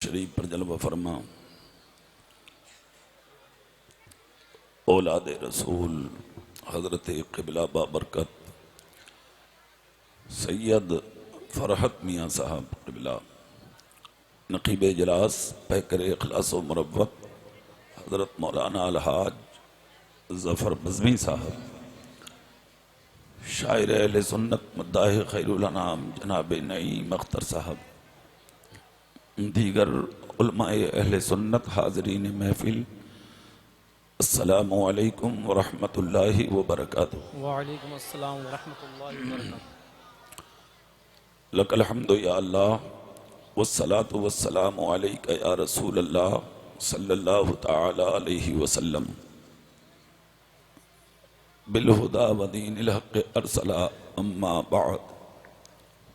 शरीफ पर जलवा फरमा औलाद रसूल हज़रत क़िबला बाबरकत सैयद फरहत मियाँ साहब क़िबला नक़ीब इजलास पैकर इखलास व मुरव्वत हज़रत मौलाना अलहाज ज़फ़र बज़मी साहब शायर अहले सुन्नत मद्दाह खैरुल अनाम जनाब नईम अख्तर साहब दीगर उलमाए अहले सुन्नत हाज़रीन महफिल अस्सलामु अलैकुम व रहमतुल्लाहि व बरकातुहू। वालेकुम अस्सलाम व रहमतुल्लाहि व बरकातुहू। लकल हम्दु या अल्लाह वस्सलातु वस्सलामु अलैका या रसूल अल्लाह सल्लल्लाहु तआला अलैहि वसल्लम बिलहुदा व दीनिल हक़ अरसला अम्मा बअद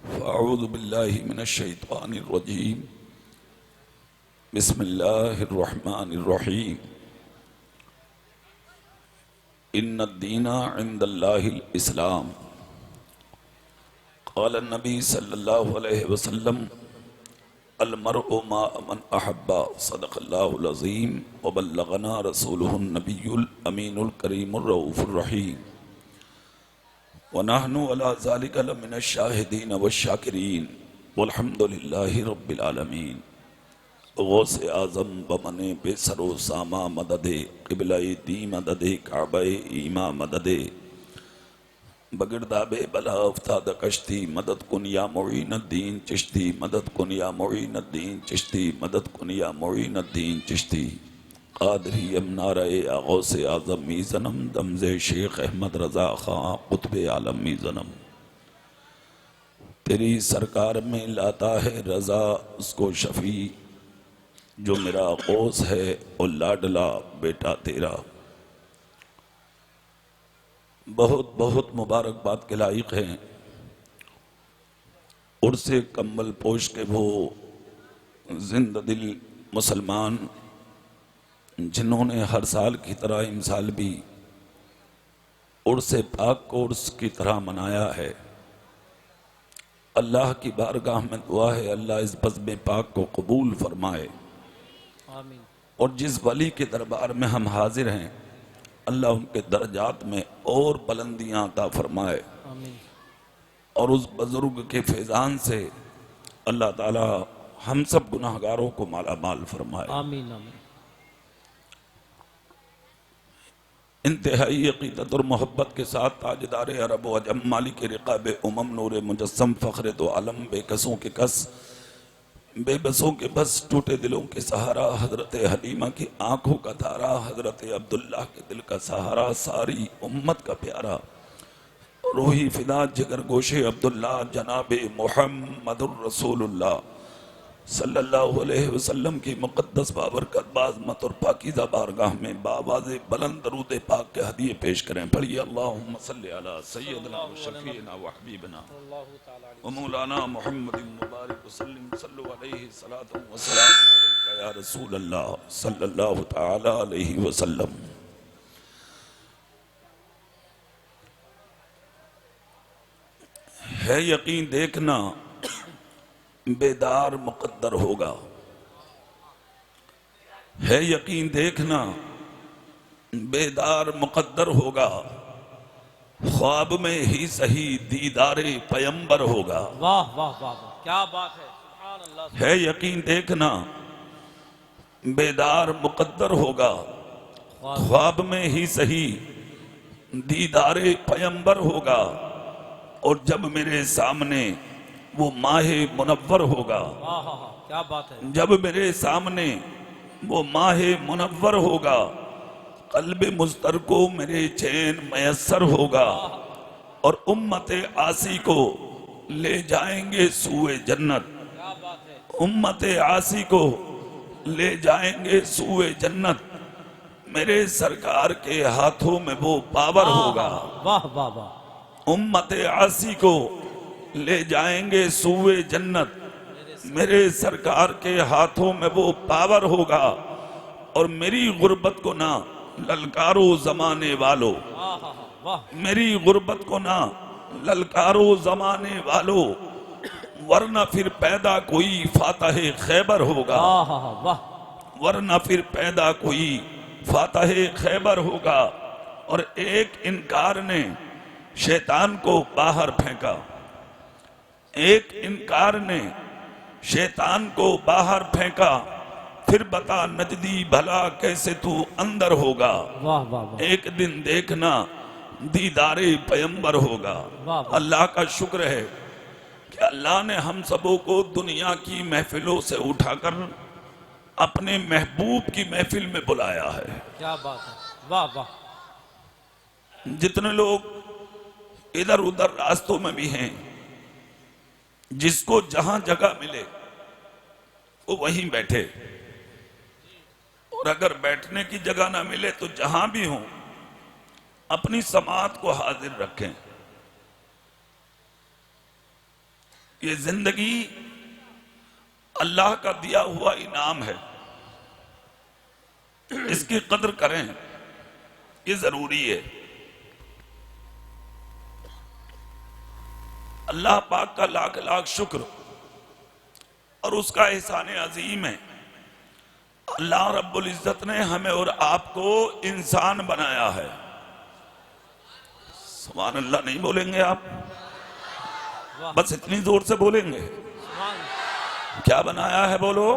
फ़अऊज़ु बिल्लाहि मिनश शैतानिर रजीम बिस्मिल्लाहिर रहमानिर रहीम इन्नद्दीना इंदल्लाहिल इस्लाम क़ाल नबी सल्लल्लाहु अलैहि वसल्लम अलमरउ मा मन अहब्बा सदक़ल्लाहुल अज़ीम व बल्लगना रसूलुहुन नबियुल अमीनुल करीमुर रऊफ़ुर रहीम व नहनु अला ज़ालिका लमिनश शाहिदीन वश्शाकिरीन वल्हम्दुलिल्लाहि रब्बिल आलमीन। गौसे आज़म बमने बेसरो सामा मददे क़िबला-ए दी मददे काबा-ए ईमा मददे बगिरदाबे बला अफ्ताद कश्ती मदद कुन या मुईनुद्दीन चिश्ती मदद कुन या मुईनुद्दीन चिश्ती मदद कुन या मुईनुद्दीन चिश्ती क़ादरी नारे या गौसे आज़म मी ज़नम दमज़े शेख अहमद रज़ा खां क़ुत्बे आलम मी ज़नम। तेरी सरकार में लाता है रज़ा उसको शफ़ी जो मेरा गौस है और लाडला बेटा तेरा। बहुत बहुत मुबारकबाद के लायक हैं उर्से कम्बल पोश के वो जिंदा दिल मुसलमान जिन्होंने हर साल की तरह इमसाल भी उर्से पाक को उर्स की तरह मनाया है। अल्लाह की बारगाह में दुआ है अल्लाह इस बज़्म पाक को कबूल फरमाए आमीन। और जिस वली के दरबार में हम हाजिर हैं अल्लाह उनके दर्जात में और बुलंदियां अता फरमाए आमीन। और उस बुजुर्ग के फैज़ान से अल्लाह ताला हम सब गुनाहगारों को माला माल फरमाए आमीन आमीन। इंतहाई अक़ीदत और मोहब्बत के साथ ताजदार अरब व अजम मालिक रिक़ाब उमम नूर मुजस्सम फ़ख्र दो आलम बेकसों के कस बेबसों के बस टूटे दिलों के सहारा हजरत हलीमा की आंखों का तारा हजरत अब्दुल्ला के दिल का सहारा सारी उम्मत का प्यारा रूही फिदा जिगर गोशे अब्दुल्ला जनाबे मुहम्मदुर रसूलुल्लाह सल्लल्लाहु अलैहि वसल्लम की मुक़द्दस बाबरकत बाज़मत और पाकीज़ा बारगाह में बावाज़े बुलंद दरूद पाक के हदिये पेश करें। पढ़िए अल्लाहुम्मा सल्लि अला सय्यदना व शफ़ीना व हबीबना व मौलाना मुहम्मदिन मुबारक वसल्लम सल्लु अलैहि सलातु व सलाम अलैका या रसूल अल्लाह सल्लल्लाहु तआला अलैहि वसल्लम। है यकीन देखना बेदार मुक़द्दर होगा, है यकीन देखना बेदार मुक़द्दर होगा, ख्वाब में ही सही दीदारे पैगंबर होगा। वाह वाह वाह वाह, क्या बात है, सुभान अल्लाह। है यकीन देखना बेदार मुक़द्दर होगा, ख्वाब में ही सही दीदारे पैगंबर होगा। और जब मेरे सामने वो माहे मुनव्वर होगा, क्या बात है, जब मेरे सामने वो माहे मुनव्वर होगा, कल्बे मुस्तर को मेरे चैन मयस्सर होगा। और उम्मते आसी को ले जाएंगे सूए जन्नत, क्या बात है, उम्मते आसी को ले जाएंगे सूए जन्नत। मेरे सरकार के हाथों में वो पावर होगा। वाह वाह वाह। उम्मते आसी को ले जाएंगे सूए जन्नत, मेरे सरकार के हाथों में वो पावर होगा। और मेरी गुर्बत को ना ललकारो जमाने वालों, वाह, मेरी गुर्बत को ना ललकारो जमाने वालों, वरना फिर पैदा कोई फातह खैबर होगा, वाह वरना फिर पैदा कोई फातह खैबर होगा। और एक इनकार ने शैतान को बाहर फेंका, एक इनकार ने शैतान को बाहर फेंका। फिर बता नजदी भला कैसे तू अंदर होगा, वाह वाह एक दिन देखना दीदारे पैगंबर होगा। वाह। अल्लाह का शुक्र है कि अल्लाह ने हम सबों को दुनिया की महफिलों से उठाकर अपने महबूब की महफिल में बुलाया है। क्या बात है, वाह वाह। जितने लोग इधर उधर रास्तों में भी हैं, जिसको जहां जगह मिले वो वहीं बैठे, और अगर बैठने की जगह ना मिले तो जहां भी हो अपनी समात को हाजिर रखें। ये जिंदगी अल्लाह का दिया हुआ इनाम है, इसकी कदर करें, ये जरूरी है। अल्लाह पाक का लाख लाख शुक्र और उसका एहसान अजीम है। अल्लाह रब्बुल इज्जत ने हमें और आपको इंसान बनाया है। सुभान अल्लाह नहीं बोलेंगे आप? बस इतनी जोर से बोलेंगे। क्या बनाया है बोलो?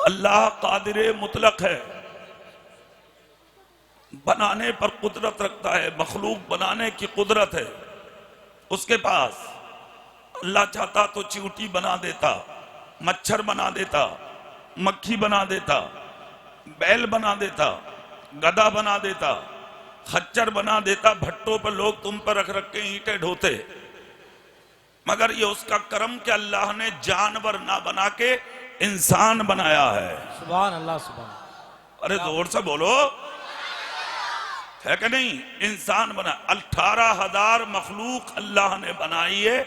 अल्लाह कादिर मुतलक है, बनाने पर कुदरत रखता है, मखलूक बनाने की कुदरत है उसके पास। अल्लाह चाहता तो चींटी बना देता, मच्छर बना देता, मक्खी बना देता, बैल बना देता, गधा बना देता, खच्चर बना देता, भट्टों पर लोग तुम पर रख रख के ईंटें ढोते। मगर ये उसका करम कि अल्लाह ने जानवर ना बना के इंसान बनाया है। सुभान अल्लाह, सुभान। अरे जोर से बोलो, है कि नहीं? इंसान बना। 18,000 मखलूक अल्लाह ने बनाई है,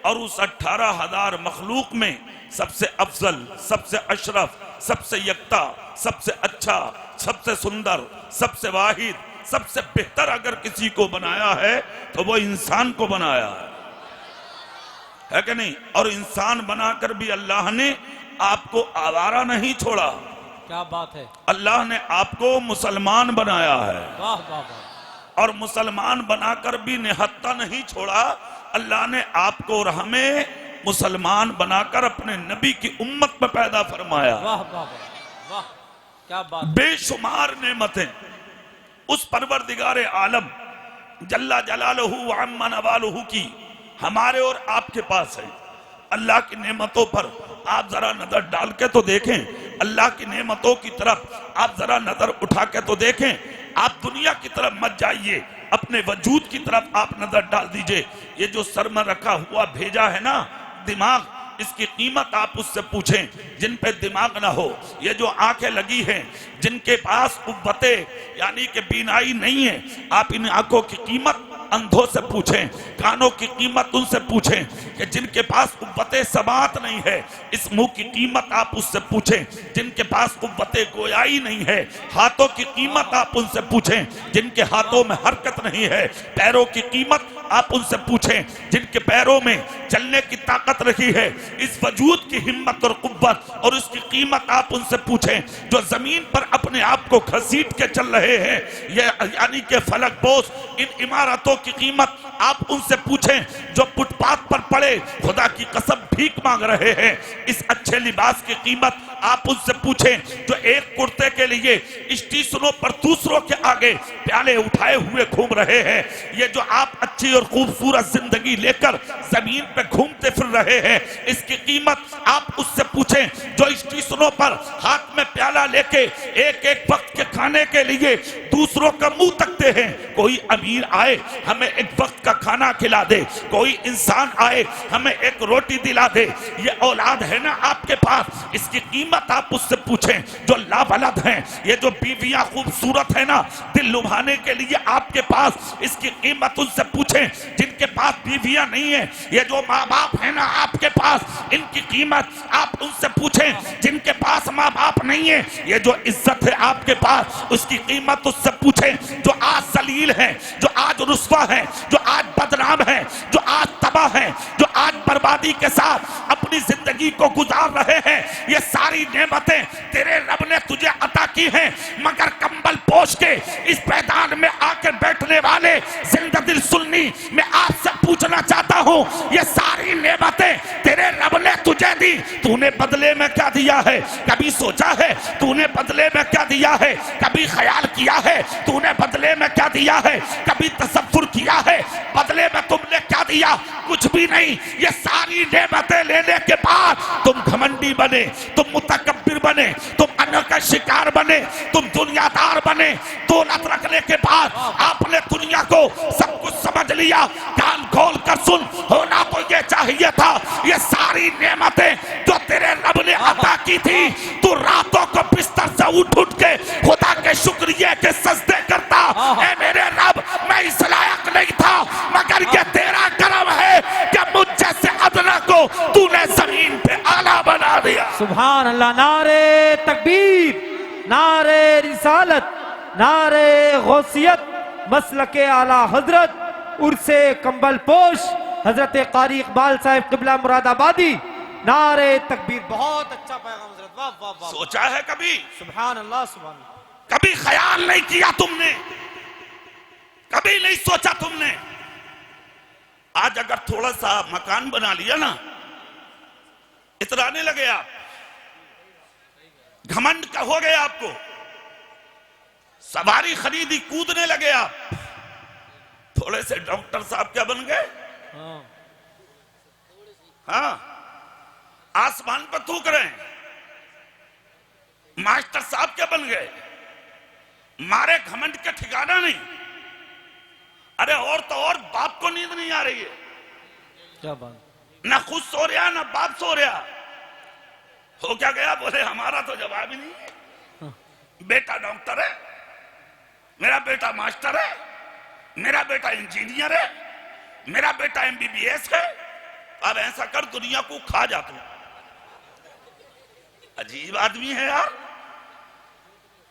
और उस 18,000 मखलूक में सबसे अफजल, सबसे अशरफ, सबसे यक्ता, सबसे अच्छा, सबसे सुंदर, सबसे वाहिद, सबसे बेहतर अगर किसी को बनाया है तो वो इंसान को बनाया है कि नहीं? और इंसान बनाकर भी अल्लाह ने आपको आवारा नहीं छोड़ा। क्या बात है। अल्लाह ने आपको मुसलमान बनाया है, वाह वाह वाह। और मुसलमान बनाकर भी निहत्ता नहीं छोड़ा। अल्लाह ने आपको और हमें मुसलमान बनाकर अपने नबी की उम्मत में पैदा फरमाया। वाह वाह वाह, क्या बात। बेशुमार नेमतें उस परवरदिगारे आलम जल्ला जलालहू व अम्मा नवालहू की हमारे और आपके पास है। अल्लाह की नेमतों पर आप जरा नजर डाल के तो देखें, अल्लाह की नेमतों की तरफ आप जरा नजर उठा के तो देखें। आप दुनिया की तरफ मत जाइए, अपने वजूद की तरफ आप नजर डाल दीजिए। ये जो सर में रखा हुआ भेजा है ना दिमाग, इसकी कीमत आप उससे पूछें जिन पे दिमाग ना हो। ये जो आंखें लगी हैं, जिनके पास कुव्वते यानी कि बीनाई नहीं है, आप इन आंखों की कीमत अंधों से पूछें। कानों की कीमत उनसे पूछें कि जिनके पास कुव्वते समात नहीं है। इस मुंह की कीमत आप उससे पूछें जिनके पास कुव्वते गोयाई नहीं है। हाथों की कीमत आप उनसे पूछें जिनके हाथों में हरकत नहीं है। पैरों की कीमत आप उनसे पूछें जिनके पैरों में चलने की ताकत रही है। इस वजूद की हिम्मत और कुव्वत और उसकी कीमत आप उनसे पूछें जो जमीन पर अपने आप को घसीट के चल रहे हैं। ये यानी कि फलक बोस इन इमारतों की कीमत आप उनसे पूछें जो फुटपाथ पर पड़े खुदा की कसम भीख मांग रहे हैं। इस अच्छे लिबास की कीमत आप उनसे पूछें जो एक कुर्ते के लिए स्टेशनों पर दूसरों के आगे प्याले उठाए हुए घूम रहे हैं। ये जो आप अच्छी और खूबसूरत जिंदगी लेकर जमीन पे घूमते फिर रहे हैं, इसकी कीमत आप उससे पूछें जो स्टेशनों पर हाथ में प्याला लेके एक एक वक्त के खाने के लिए दूसरों का मुंह तकते हैं। कोई अमीर आए हमें एक वक्त का खाना खिला दे, कोई इंसान आए हमें एक रोटी दिला दे। ये औलाद है ना आपके पास, इसकी कीमत आप उससे पूछें जो लावलद हैं। ये जो बीवियां खूबसूरत है ना दिल लुभाने के लिए आपके पास, इसकी कीमत उनसे पूछें जिनके पास बीवियां नहीं है। ये जो माँ बाप है ना आपके पास, इनकी कीमत आप उनसे पूछें जिनके पास माँ बाप नहीं है। ये जो इज्जत है आपके पास, उसकी कीमत उससे पूछें जो आज जलील है, जो आज रुस्वा है, जो आज बदनाम है, जो आज तबाह है, जो आज बर्बादी के साथ अपनी जिंदगी को गुजार रहे हैं। ये सारी नेमतें तेरे रब ने तुझे अता की हैं, मगर कंबल पोष के इस मैदान में आकर बैठने वाले जिंदा दिल सुन्नी, मैं आपसे पूछना चाहता हूं, ये सारी नेमतें तेरे रब ने तुझे दी, तूने बदले में क्या दिया है? कभी सोचा है तूने बदले में क्या दिया है? कभी ख्याल किया है तूने बदले में क्या दिया है? कभी तसव्वुर किया है बदले में तुमने क्या दिया? कुछ भी नहीं। ये सारी नेमतें लेने के बाद तुम घमंडी बने, तुम मुतकब्बिर बने, तुम अन्य का शिकार बने, तुम दुनियादार बने। दौलत रखने के बाद आपने दुनिया को सब कुछ समझ लिया। कान खोल कर सुन, होना तो ये चाहिए था, ये सारी नेमतें जो तेरे रब ने अता की थी, तू रातों को बिस्तर से उठ उठ के खुदा के शुक्रिया के सजदे करता। ऐ मेरे रब, मैं इस लायक नहीं था, मगर ये तेरा करम है कि मुझ जैसे अदना को तूने जमीन पे आला बना दिया। सुभान अल्लाह। नारे तकबीर, नारे रिसालत, नारे गौसियत, मसलके आला हजरत, उर्से कंबल पोश हजरत कारी इकबाल साहिब क़िबला मुरादाबादी। नारे तकबीर। बहुत अच्छा पैगाम हजरत, वाह वाह वाह। सोचा है कभी? सुभान अल्लाह, सुभान अल्लाह। कभी ख्याल नहीं किया तुमने? कभी नहीं सोचा तुमने? आज अगर थोड़ा सा मकान बना लिया ना, इतराने लगे आप, घमंड का हो गया आपको, सवारी खरीदी कूदने लगे आप। थोड़े से डॉक्टर साहब क्या बन गए? हाँ, आसमान पर थूक रहे हैं। मास्टर साहब क्या बन गए? मारे घमंड के ठिकाना नहीं। अरे और तो और बाप को नींद नहीं आ रही है, क्या बात। ना खुद सो रहा ना बाप सो रहा। हो क्या गया? बोले हमारा तो जवाब ही नहीं है। बेटा डॉक्टर है, मेरा बेटा मास्टर है, मेरा बेटा इंजीनियर है, मेरा बेटा MBBS है। अब ऐसा कर दुनिया को खा जा तू। अजीब आदमी है यार।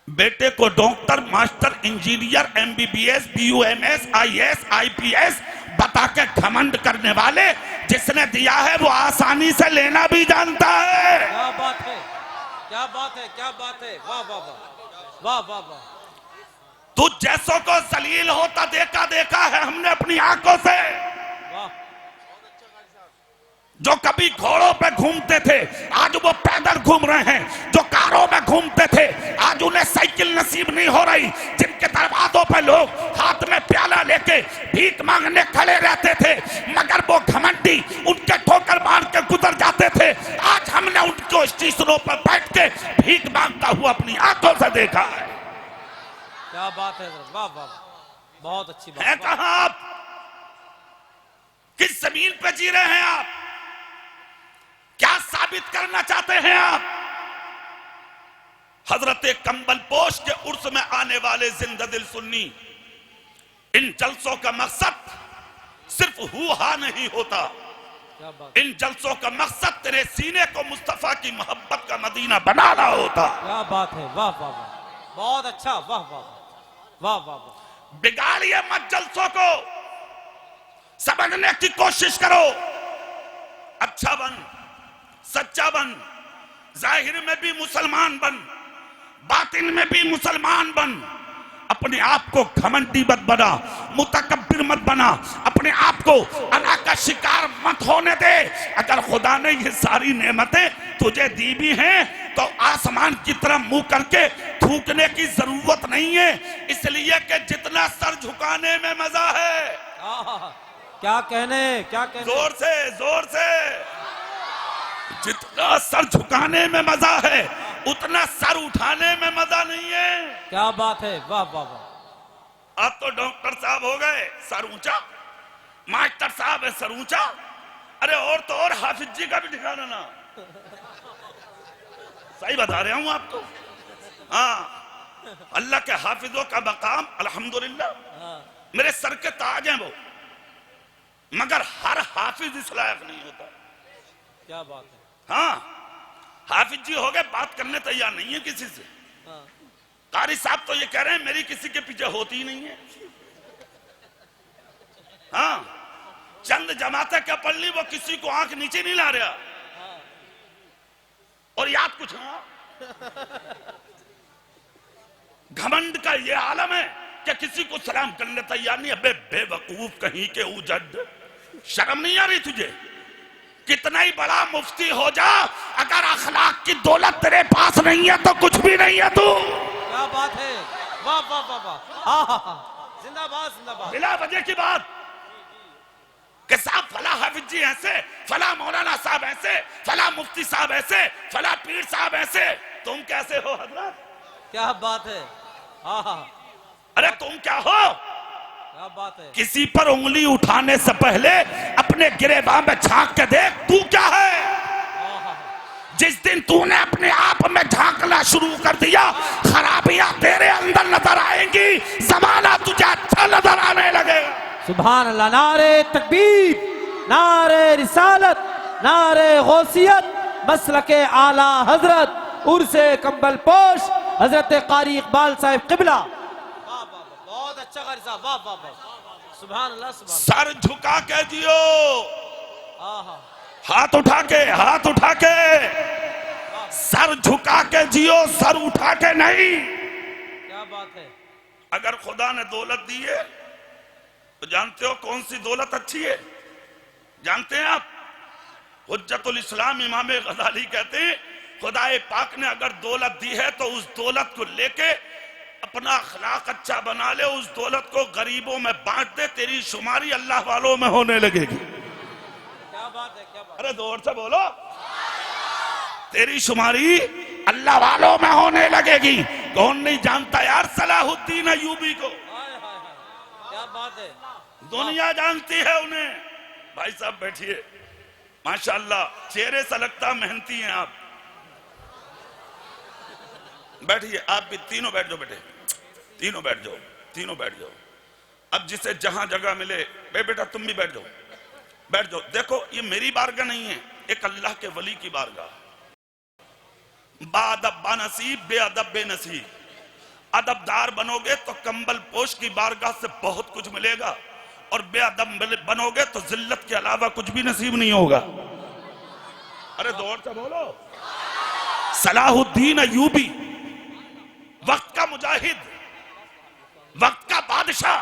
बेटे को doctor, master, engineer, MBBS, BUMS, IAS, IPS बता के घमंड करने वाले जिसने दिया है वो आसानी से लेना भी जानता है। क्या बात है, क्या बात है, क्या बात है। वाह वाह वाह, वाह वाह वाह। तू जैसों को जलील होता देखा है हमने अपनी आंखों से। वाह। जो कभी घोड़ों पे घूमते थे आज वो पैदल घूम रहे हैं, जो कारों में घूमते थे आज उन्हें साइकिल नसीब नहीं हो रही, जिनके दरवाजों पे लोग हाथ में प्याला लेके भीख मांगने खड़े रहते थे मगर वो घमंडी उनके ठोकर मार के गुजर जाते थे, आज हमने उनको स्टेशनों पर बैठ के भीख मांगता हुआ अपनी आंखों से देखा है। क्या बात है, वाह वाह, बहुत अच्छी बात है। कहां आप? किस जमीन पे जी रहे हैं आप? क्या साबित करना चाहते हैं आप? हजरत कंबल पोश के उर्स में आने वाले जिंदा दिल सुन्नी, इन जलसों का मकसद सिर्फ हुआ नहीं होता। इन जलसों का मकसद तेरे सीने को मुस्तफा की मोहब्बत का मदीना बनाना होता। क्या बात है, वाह वाह वाह, बहुत अच्छा, वाह वाह वाह वाह वाह। बिगाड़िए मत जलसों को, समझने की कोशिश करो। अच्छा बन, सच्चा बन, जाहिर में भी मुसलमान बन, बातिन में भी मुसलमान बन। अपने आप को घमंडी मत बना, मुतकब्बिर मत बना, अपने आप को अल्लाह का शिकार मत होने दे। अगर खुदा ने ये सारी नेमतें तुझे दी भी हैं तो आसमान की तरफ मुंह करके थूकने की जरूरत नहीं है, इसलिए कि जितना सर झुकाने में मजा है। क्या कहने, क्या कहने। जोर से, जोर से। जितना सर झुकाने में मजा है उतना सर उठाने में मजा नहीं है। क्या बात है, वाह वाह वाह। अब तो डॉक्टर साहब हो गए सर ऊंचा, मास्टर साहब है सर ऊंचा। अरे और तो और हाफिज जी का भी ठिकाना ना। सही बता रहा हूं आपको। हाँ, अल्लाह के हाफिजों का मकाम अल्हम्दुलिल्लाह मेरे सर के ताज हैं वो, मगर हर हाफिज इस लायक नहीं होता। क्या बात है। हाँ, हाफिज जी हो गए, बात करने तैयार नहीं है किसी से। कारी साहब तो ये कह रहे हैं मेरी किसी के पीछे होती ही नहीं है। हाँ, चंद जमाते क्या पढ़ ली, वो किसी को आंख नीचे नहीं ला रहा। और याद कुछ हाँ, घमंड का ये आलम है कि किसी को सलाम करने तैयार नहीं। अबे बेवकूफ कहीं के उजड, शर्म नहीं आ रही तुझे? कितना ही बड़ा मुफ्ती हो जा, अगर अखलाक की दौलत तेरे पास नहीं है तो कुछ भी नहीं है तू। क्या बात है, वाह वाह वाह वाह, जिंदाबाद जिंदाबाद। बिला वजह की बात कि साहब फला हाफिज जी ऐसे, फला मौलाना साहब ऐसे, फला मुफ्ती साहब ऐसे, फला पीर साहब ऐसे, तुम कैसे हो हजरत? क्या बात है, अरे तुम क्या हो? क्या बात है। किसी पर उंगली उठाने से पहले अपने गिरेबान में झांक के देख, तू क्या है? जिस दिन तूने अपने आप में झांकना शुरू कर दिया, खराबियां तेरे अंदर नजर आएंगी, जमाना तुझे अच्छा नजर आने लगेगा। सुभान अल्लाह। नारे तकबीर, नारे रिसालत, नारे गौसियत, मसलके आला हजरत उर्से कंबल पोश हजरत कारी इकबाल साहिब किबला। बहुत अच्छा कारी साहब, वाह वाह वाह, सुभान अल्लाह सुभान। सर झुका के जियो, हाथ उठा के, हाथ उठा के, सर झुका के जियो, सर उठा के नहीं। क्या बात है। अगर खुदा ने दौलत दी है तो जानते हो कौन सी दौलत अच्छी है? जानते हैं आप? हुज्जतुल इस्लाम इमाम गजाली कहते हैं, खुदाए पाक ने अगर दौलत दी है तो उस दौलत को लेके अपना अखलाक अच्छा बना ले, उस दौलत को गरीबों में बांट दे, तेरी शुमारी अल्लाह वालों में होने लगेगी। क्या बात है, क्या बात। अरे जोर से बोलो, तेरी शुमारी अल्लाह वालों में होने लगेगी। कौन नहीं जानता यार सलाहुद्दीन अय्यूबी को? क्या बात है। दुनिया जानती है उन्हें। भाई साहब बैठिए, माशाअल्लाह चेहरे से लगता मेहनती हैं आप। बैठिए, आप भी तीनों बैठ जाओ बेटे, तीनों बैठ जाओ, तीनों बैठ जाओ। अब जिसे जहां जगह मिले, बेटा तुम भी बैठ जाओ, बैठ जाओ। देखो ये मेरी बारगाह नहीं है, एक अल्लाह के वली की बारगाह। बाअदब बानसीब, बेअदब बेनसीब। अदबदार बनोगे तो कंबल पोश की बारगाह से बहुत कुछ मिलेगा, और बेअदब बनोगे तो जिल्लत के अलावा कुछ भी नसीब नहीं होगा। अरे दौड़ से बोलो। सलाहुद्दीन अय्यूबी वक्त का मुजाहिद, वक्त का बादशाह,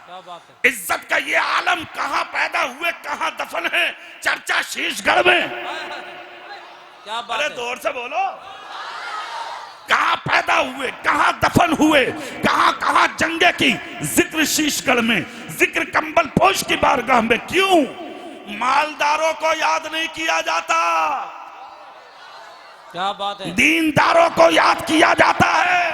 क्या बात है। इज्जत का ये आलम कहां पैदा हुए, कहां दफन है? चर्चा शीशगढ़ में। क्या बात अरे है। जोर से बोलो, कहां पैदा हुए, कहां दफन हुए, कहां कहां जंगे की जिक्र शीशगढ़ में, जिक्र कंबल पोश की बारगाह में। क्यों? मालदारों को याद नहीं किया जाता, क्या बात है। दीनदारों को याद किया जाता है।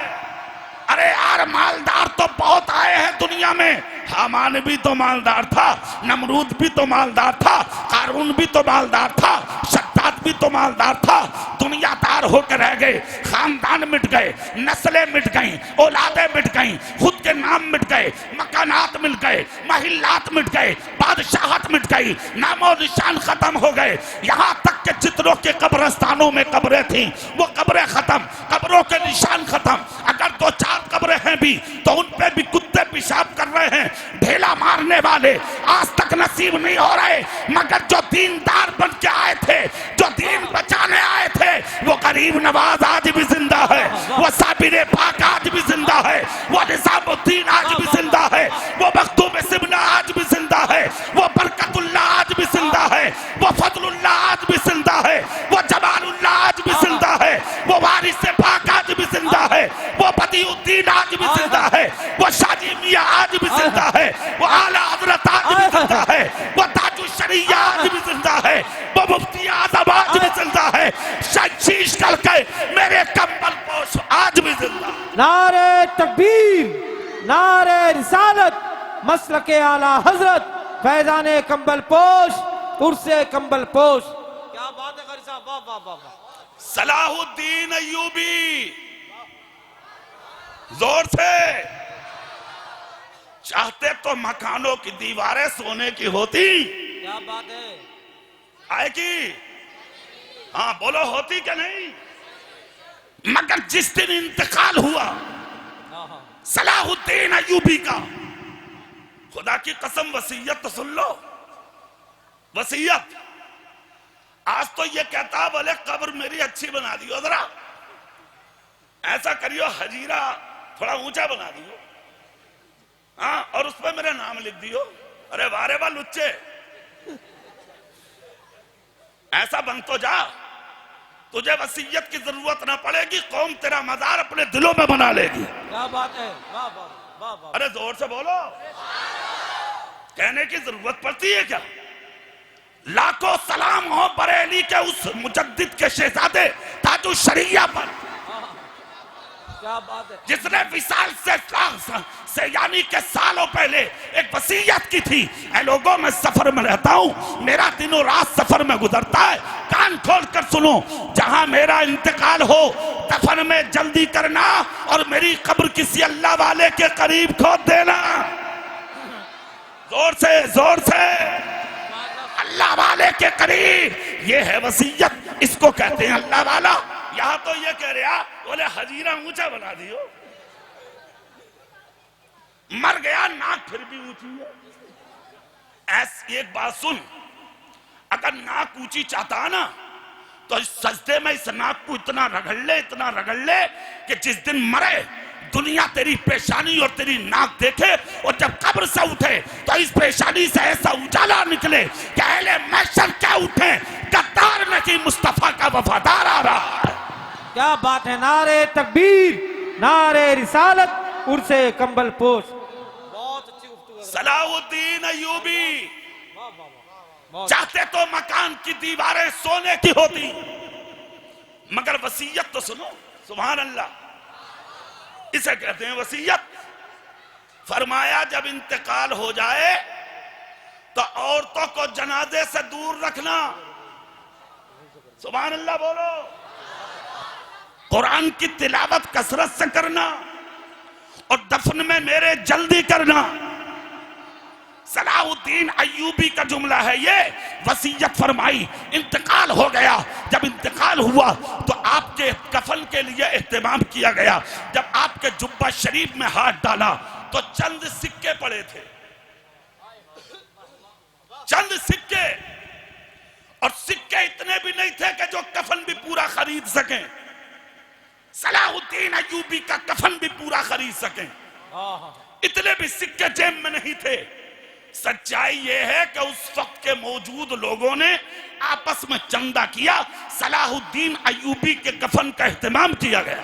अरे यार मालदार तो बहुत आए हैं दुनिया में। हामान भी तो मालदार था, नमरूद भी तो मालदार था, कारून भी तो मालदार था, शद्दाद भी तो मालदार था। दुनियादार होकर रह गए, खानदान मिट गए, नस्लें मिट गई, औलादें मिट गई, खुद के नाम मिट गए, मकानात मिट गए, महिलात मिट गए, बादशाहत मिट गई, नामो निशान खत्म हो गए। यहाँ तक के चित्रों के कब्रस्तानों में कब्रें थी, वो कब्रें खत्म, कब्रों के निशान खत्म। अगर दो चार कब्रें हैं भी तो उन पे भी कुत्ते पेशाब कर रहे हैं। ढेला मारने वाले आज तक नसीब नहीं हो रहे, मगर जो दीनदार बन के आए थे, जो दीन बचाने आए थे, वो गरीब नवाज आज भी जिंदा है, वो साबिर पाक आज भी जिंदा है, वो निजामुद्दीन आज भी जिंदा है, वो मखदूम सिबना आज भी जिंदा है, वो बरकतुल्लाह आज भी जिंदा है, वो फजलुल्लाह आज भी जिंदा है, वो जमालुल्लाह आज भी जिंदा है, वो वारिस पाक आज भी जिंदा है, वो बदिउद्दीन आज भी जिंदा है, वो शाजी मियां आज भी जिंदा है, वो आला हजरत आज भी जिंदा है, वो ताजुश शरिया आज भी जिंदा है, वो मुफ्ती आजम आज भी जिंदा है, शीश कल के मेरे कंबल पोश आज भी जिंदा। नारे तकबीर, नारे रिसालत, मसलके आला हजरत फैजाने कंबल पोश उर्से कंबल पोश। क्या बात है कारी साहब, वाह वाह वाह वाह। सलाहुद्दीन अय्यूबी, जोर से। चाहते तो मकानों की दीवारें सोने की होती। क्या बात है। आए की? हाँ बोलो, होती क्या नहीं? मगर जिस दिन इंतकाल हुआ सलाहुद्दीन अय्यूबी का, खुदा की कसम वसीयत तो सुन लो, वसीयत। आज तो ये कहता बोले कब्र मेरी अच्छी बना दियो, जरा ऐसा करियो हजीरा थोड़ा ऊंचा बना दियो, हाँ, और उस पर मेरा नाम लिख दियो। अरे वारे वाह लुच्चे, ऐसा बन तो जा, तुझे वसीयत की जरूरत ना पड़ेगी, कौम तेरा मजार अपने दिलों में बना लेगी। क्या बात है, वाह वाह वाह वाह। अरे जोर से बोलो, कहने की जरूरत पड़ती है क्या? लाखों सलाम हो बरेली के उस मुजद्दिद के शहजादे ताजु शरिया पर, क्या बात है, जिसने विशाल से यानी के सालों पहले एक वसीयत की थी। ऐ लोगों, मैं सफर में रहता हूँ, मेरा दिनों रात सफर में गुजरता है, कान खोल कर सुनो, जहां मेरा इंतकाल हो दफन में जल्दी करना और मेरी कब्र किसी अल्लाह वाले के करीब खोद देना। जोर से, जोर से, अल्लाह वाले के करीब, ये है वसीयत, इसको कहते हैं अल्लाह वाला। यहां तो ये कह रहा बोले हजीरा ऊंचा बना दियो, मर गया नाक फिर भी ऊंची है। ऐसी एक बात सुन, अगर नाक ऊंची चाहता ना तो इस सजदे में इस नाक को इतना रगड़ ले कि जिस दिन मरे दुनिया तेरी पेशानी और तेरी नाक देखे, और जब कब्र से उठे तो इस पेशानी से ऐसा उजाला निकले कि अहले महशर क्या उठे, गद्दार नहीं मुस्तफा का वफादार आ रहा है। क्या बात है, नारे तकबीर, नारे रिसालत, उर्से कंबल पोश। बहुत अच्छी गुफ्तगू। सलाहुद्दीन अय्यूबी चाहते तो मकान की दीवारें सोने की होती, मगर वसीयत तो सुनो, सुभान अल्लाह, इसे कहते हैं वसीयत। फरमाया जब इंतकाल हो जाए तो औरतों को जनाजे से दूर रखना, सुभान अल्लाह बोलो, कुरान की तिलावत कसरत से करना और दफन में मेरे जल्दी करना। सलाहुद्दीन अय्यूबी का जुमला है ये, वसीयत फरमाई, इंतकाल हो गया, जब इंतकाल हुआ तो आपके कफन के लिए एहतमाम किया गया। जब आपके जुब्बा शरीफ में हाथ डाला तो चंद सिक्के पड़े थे, चंद सिक्के, और सिक्के इतने भी नहीं थे कि जो कफन भी पूरा खरीद सकें। सलाहुद्दीन अय्यूबी का कफन भी पूरा खरीद सकें, इतने भी सिक्के जेब में नहीं थे। सच्चाई यह है कि उस वक्त के मौजूद लोगों ने आपस में चंदा किया, सलाहुद्दीन अय्यूबी के कफन का एहतमाम किया गया,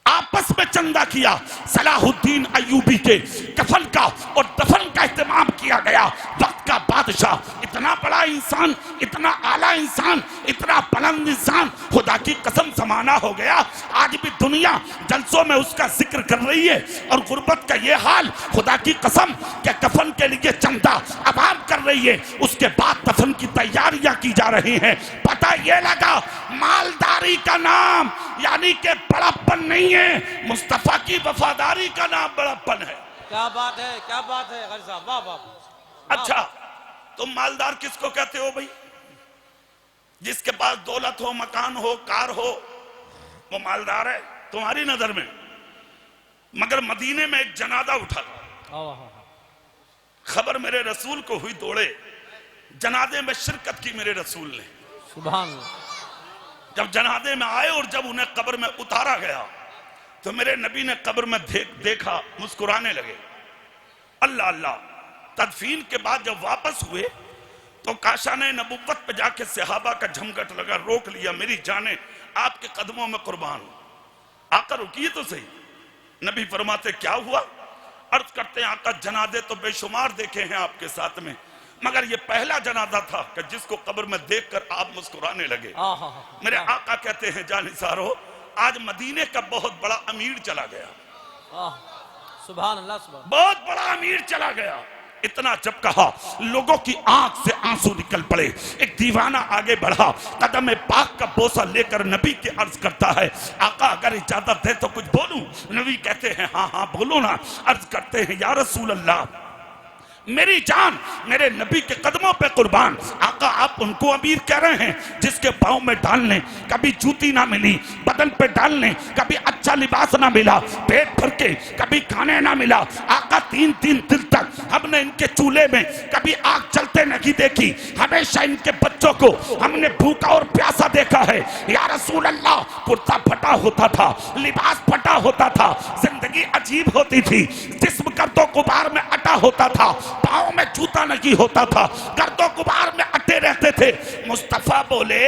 आपस में चंदा किया, सलाहुद्दीन अय्यूबी के कफन का और दफन का एहतमाम किया गया। वक्त का बादशाह, इतना बड़ा इंसान, इतना आला इंसान, इतना बुलंद इंसान, खुदा की कसम समाना हो गया। आज भी दुनिया जलसों में उसका जिक्र कर रही है, और गुर्बत का ये हाल, खुदा की कसम के कफन के लिए चंदा अवाम कर रही है, उसके बाद दफन की तैयारियां की जा रही हैं। पता ये लगा मालदारी का नाम यानी कि बड़प्पन नहीं है, मुस्तफा की वफादारी का नाम बड़प्पन है। क्या बात है, क्या बात है गाजी साहब, वाह वाह। अच्छा, तुम मालदार किसको कहते हो भाई? जिसके पास दौलत हो, मकान हो, कार हो, वो मालदार है तुम्हारी नजर में। मगर मदीने में एक जनाजा उठा, खबर मेरे रसूल को हुई, दौड़े, जनाजे में शिरकत की मेरे रसूल ने, सुभान। जब जनाजे में आए और जब उन्हें कब्र में उतारा गया तो मेरे नबी ने कब्र में देखा, मुस्कुराने लगे, अल्लाह अल्लाह। तदफीन के बाद जब वापस हुए तो काशाने नबुव्वत पे जाके सहाबा का झमघट लगा, रोक लिया, मेरी जाने आपके कदमों में कुर्बान। आकर रुकिए तो सही। नबी फरमाते क्या हुआ? अर्ज करते हैं आका जनाजे तो बेशुमार देखे हैं आपके साथ में, मगर ये पहला जनाजा था कि जिसको कब्र में देखकर आप मुस्कुराने लगे। मेरे आका कहते हैं जानिसारो, आज मदीने का बहुत बड़ा अमीर चला गया, सुभान अल्लाह, सुभान, बहुत बड़ा अमीर चला गया। इतना जब कहा लोगों की आंख से आंसू निकल पड़े। एक दीवाना आगे बढ़ा, कदम पाक का बोसा लेकर नबी के अर्ज करता है, आका अगर इजाजत दे तो कुछ बोलूं? नबी कहते हैं हाँ हाँ बोलो ना। अर्ज करते हैं या रसूल अल्लाह, मेरी जान मेरे नबी के कदमों पे कुर्बान। आका आप उनको अमीर कह रहे हैं जिसके पाँव में डालने कभी जूती ना मिली, बदन पे डालने कभी अच्छा लिबास ना मिला, पेट भर के कभी खाने ना मिला। आका 3-3 दिन तक हमने इनके चूल्हे में कभी आग चलते नहीं देखी, हमेशा इनके बच्चों को हमने भूखा और प्यासा देखा है। या रसूल अल्लाह, कुर्ता फटा होता था, लिबास फटा होता था, जिंदगी अजीब होती थी, जिस्म गर्दो गुबार में अटा होता था, पाँव में जूता नहीं होता था, गर्दो गुबार में अटे रहते थे। मुस्तफा बोले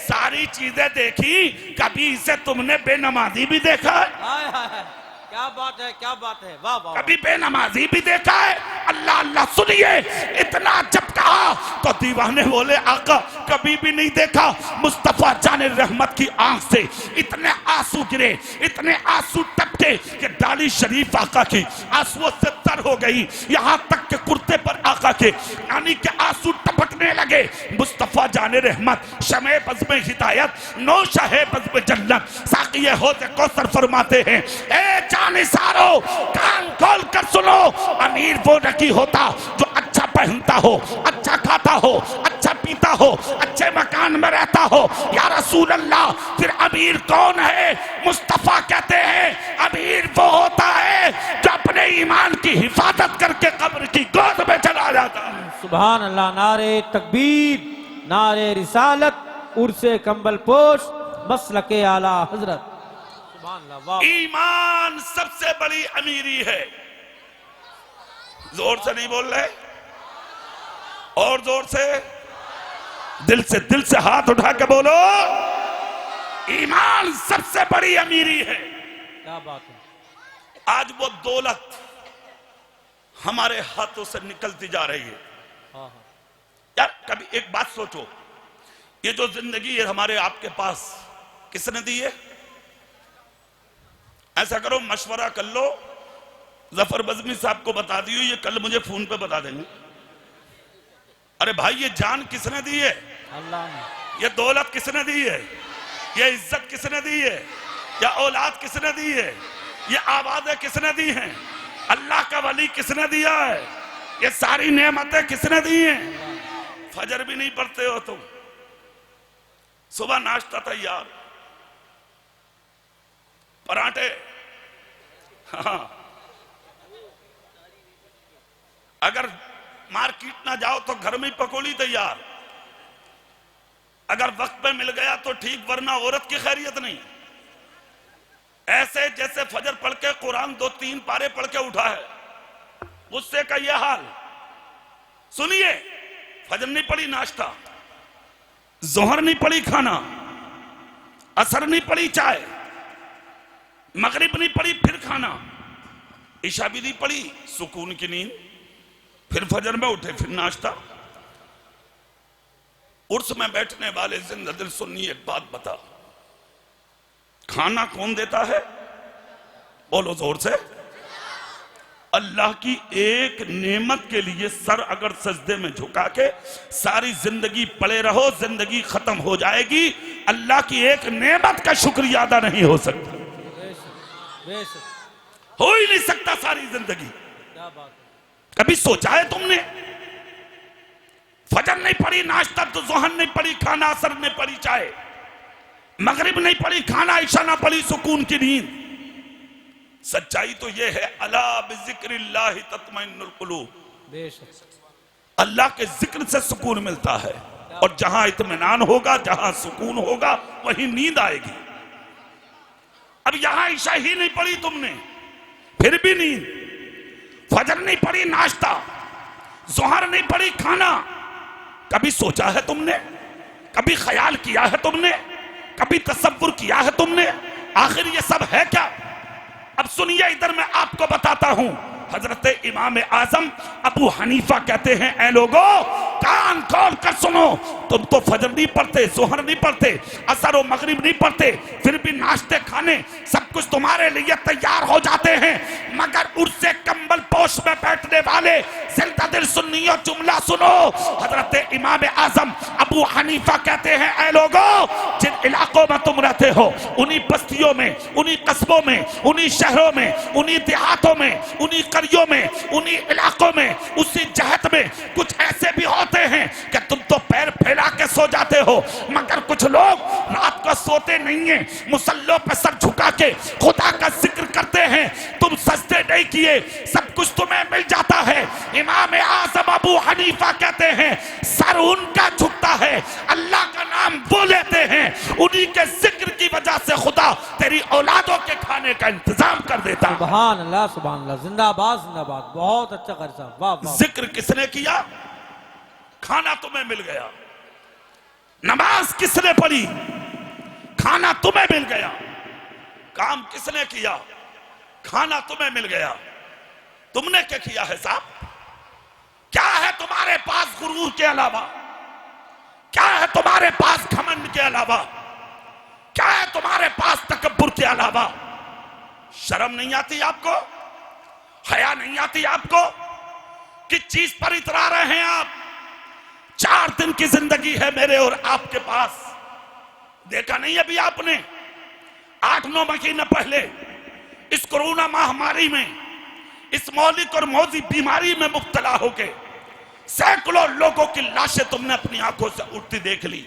सारी चीजें देखी, कभी इसे तुमने बेनमाजी भी देखा है? क्या बात है, क्या बात है, वाह वाह। कभी बेनमाजी भी देखा है? अल्लाह अल्लाह सुनिए, इतना जब कहा तो दीवाने बोले आका कभी भी नहीं देखा। मुस्तफा जाने रहमत की आंख से इतने आंसू गिरे, इतने आंसू टपके कि डाली शरीफ आका की आंसुओं से तर हो गई, यहाँ तक के कुर्ते पर आका के यानी के आंसू टपकने लगे। मुस्तफा जाने रहमत शमे बज़्म हिदायत नौशाहे बज़्म जन्नत साक़िए होते कौसर फरमाते हैं, ए जाने सारो कान खोल कर सुनो, अमीर वो नहीं होता जो अच्छा पहनता हो, अच्छा खाता हो, अच्छा पीता हो, अच्छे मकान में रहता हो। या रसूल अल्लाह, फिर अमीर कौन है? मुस्तफा कहते हैं अमीर वो होता है जो अपने ईमान की हिफाजत करके कब्र की गोद में चला जाता है। सुभान अल्लाह। नारे तकबीर, नारे रिसालत, उर्से कंबल पोश, मसलके आला हजरत। सुभान अल्लाह, वाह। ईमान सबसे बड़ी अमीरी है। जोर से नहीं बोल रहे, और जोर से, दिल से हाथ उठा के बोलो, ईमान सबसे बड़ी अमीरी है। क्या बात है। आज वो दौलत हमारे हाथों से निकलती जा रही है। यार कभी एक बात सोचो, ये जो जिंदगी है हमारे आपके पास किसने दी है? ऐसा करो, मशवरा कर लो, जफर बज़मी साहब को बता दियो, ये कल मुझे फोन पे बता देंगे। अरे भाई ये जान किसने दी है? अल्लाह ने। ये दौलत किसने दी है? ये इज्जत किसने दी है? या औलाद किसने दी है? ये आबादें किसने दी हैं? अल्लाह का वली किसने दिया है? ये सारी नेमतें किसने दी हैं? फजर भी नहीं पढ़ते हो तुम, सुबह नाश्ता तैयार, पराठे, हाँ, अगर मार्केट ना जाओ तो घर में पकौड़ी तैयार, अगर वक्त पे मिल गया तो ठीक, वरना औरत की खैरियत नहीं। ऐसे जैसे फजर पढ़ के कुरान 2-3 पारे पढ़ के उठा है, गुस्से का यह हाल। सुनिए, फजर नहीं पढ़ी नाश्ता, जोहर नहीं पढ़ी खाना, असर नहीं पढ़ी चाय, मगरिब नहीं पढ़ी फिर खाना, ईशा भी नहीं पढ़ी सुकून की नींद, फिर फजर में उठे फिर नाश्ता। उर्स में बैठने वाले जिंदा दिल सुनिए, एक बात बता, खाना कौन देता है? बोलो जोर से। अल्लाह की एक नेमत के लिए सर अगर सजदे में झुका के सारी जिंदगी पड़े रहो, जिंदगी खत्म हो जाएगी। अल्लाह की एक नेमत का शुक्रिया अदा नहीं हो सकता, हो ही नहीं सकता सारी जिंदगी। क्या बात है। कभी सोचा है तुमने? फजर नहीं पढ़ी नाश्ता, तो जोहर नहीं पढ़ी खाना, असर नहीं पढ़ी चाय, मगरिब नहीं पढ़ी खाना, ईशा ना पढ़ी सुकून की नींद। सच्चाई तो यह है, अला बिज़िक्रिल्लाहि तत्मइन्नुल कुलूब, अल्लाह के जिक्र से सुकून मिलता है, और जहां इत्मीनान होगा, जहां सुकून होगा, वहीं नींद आएगी। अब यहां ईशा ही नहीं पढ़ी तुमने, फिर भी नींद, फजर नहीं पढ़ी नाश्ता, जोहर नहीं पढ़ी खाना। कभी सोचा है तुमने? कभी ख्याल किया है तुमने? कभी तसव्वुर किया है तुमने? आखिर ये सब है क्या? अब सुनिए, इधर मैं आपको बताता हूं। हजरत इमाम आजम अबू हनीफा कहते हैं, ऐ लोगों, कान खोल कर सुनो, तुम तो फजर नहीं पढ़ते, जोहर नहीं पढ़ते, असर और मगरिब नहीं पढ़ते, फिर भी नाश्ते खाने सब कुछ तुम्हारे लिए तैयार हो जाते हैं, मगर उससे कंबल पोश में बैठने वाले जिंदा दिल सुन्नियों जुमला सुनो। हजरत इमाम आजम अबू हनीफा कहते हैं, ऐ लोगों, जिन इलाकों में तुम रहते हो, उन्हीं बस्तियों में, उन्हीं कस्बों में, उन्हीं शहरों में, उन्हीं देहातों में, उन्हीं करियों में, उन्हीं इलाकों में, उसी जहत में कुछ ऐसे भी होते हैं कि तुम तो पैर फैला के सो जाते हो, मगर कुछ लोग रात को सोते नहीं है, मुसल्लों पर सर झुका के खुदा का जिक्र करते हैं। तुम सजदे नहीं किए, सब कुछ तुम्हें मिल जाता है। इमाम आज़म अबू हनीफा कहते हैं, सर उनका झुकता है, अल्लाह का नाम वो लेते हैं, उन्हीं के जिक्र की वजह से खुदा तेरी औलादों के खाने का इंतजाम कर देता है। सुभान अल्लाह, सुभान अल्लाह, जिंदाबाद जिंदाबाद, बहुत अच्छा कर साहब, वाह वाह। जिक्र किसने किया? खाना तुम्हें मिल गया। नमाज किसने पढ़ी? खाना तुम्हें मिल गया। काम किसने किया? खाना तुम्हें मिल गया। तुमने क्या किया है साहब? क्या है तुम्हारे पास गुरूर के अलावा? क्या है तुम्हारे पास घमंड के अलावा? क्या है तुम्हारे पास तकब्बुर के अलावा? शर्म नहीं आती आपको? हया नहीं आती आपको? किस चीज पर इतरा रहे हैं आप? 4 दिन की जिंदगी है मेरे और आपके पास। देखा नहीं अभी आपने 8-9 महीने पहले इस कोरोना महामारी में, इस मौलिक और मौजी बीमारी में मुब्तला होके सैकड़ों लोगों की लाशें तुमने अपनी आंखों से उठती देख ली।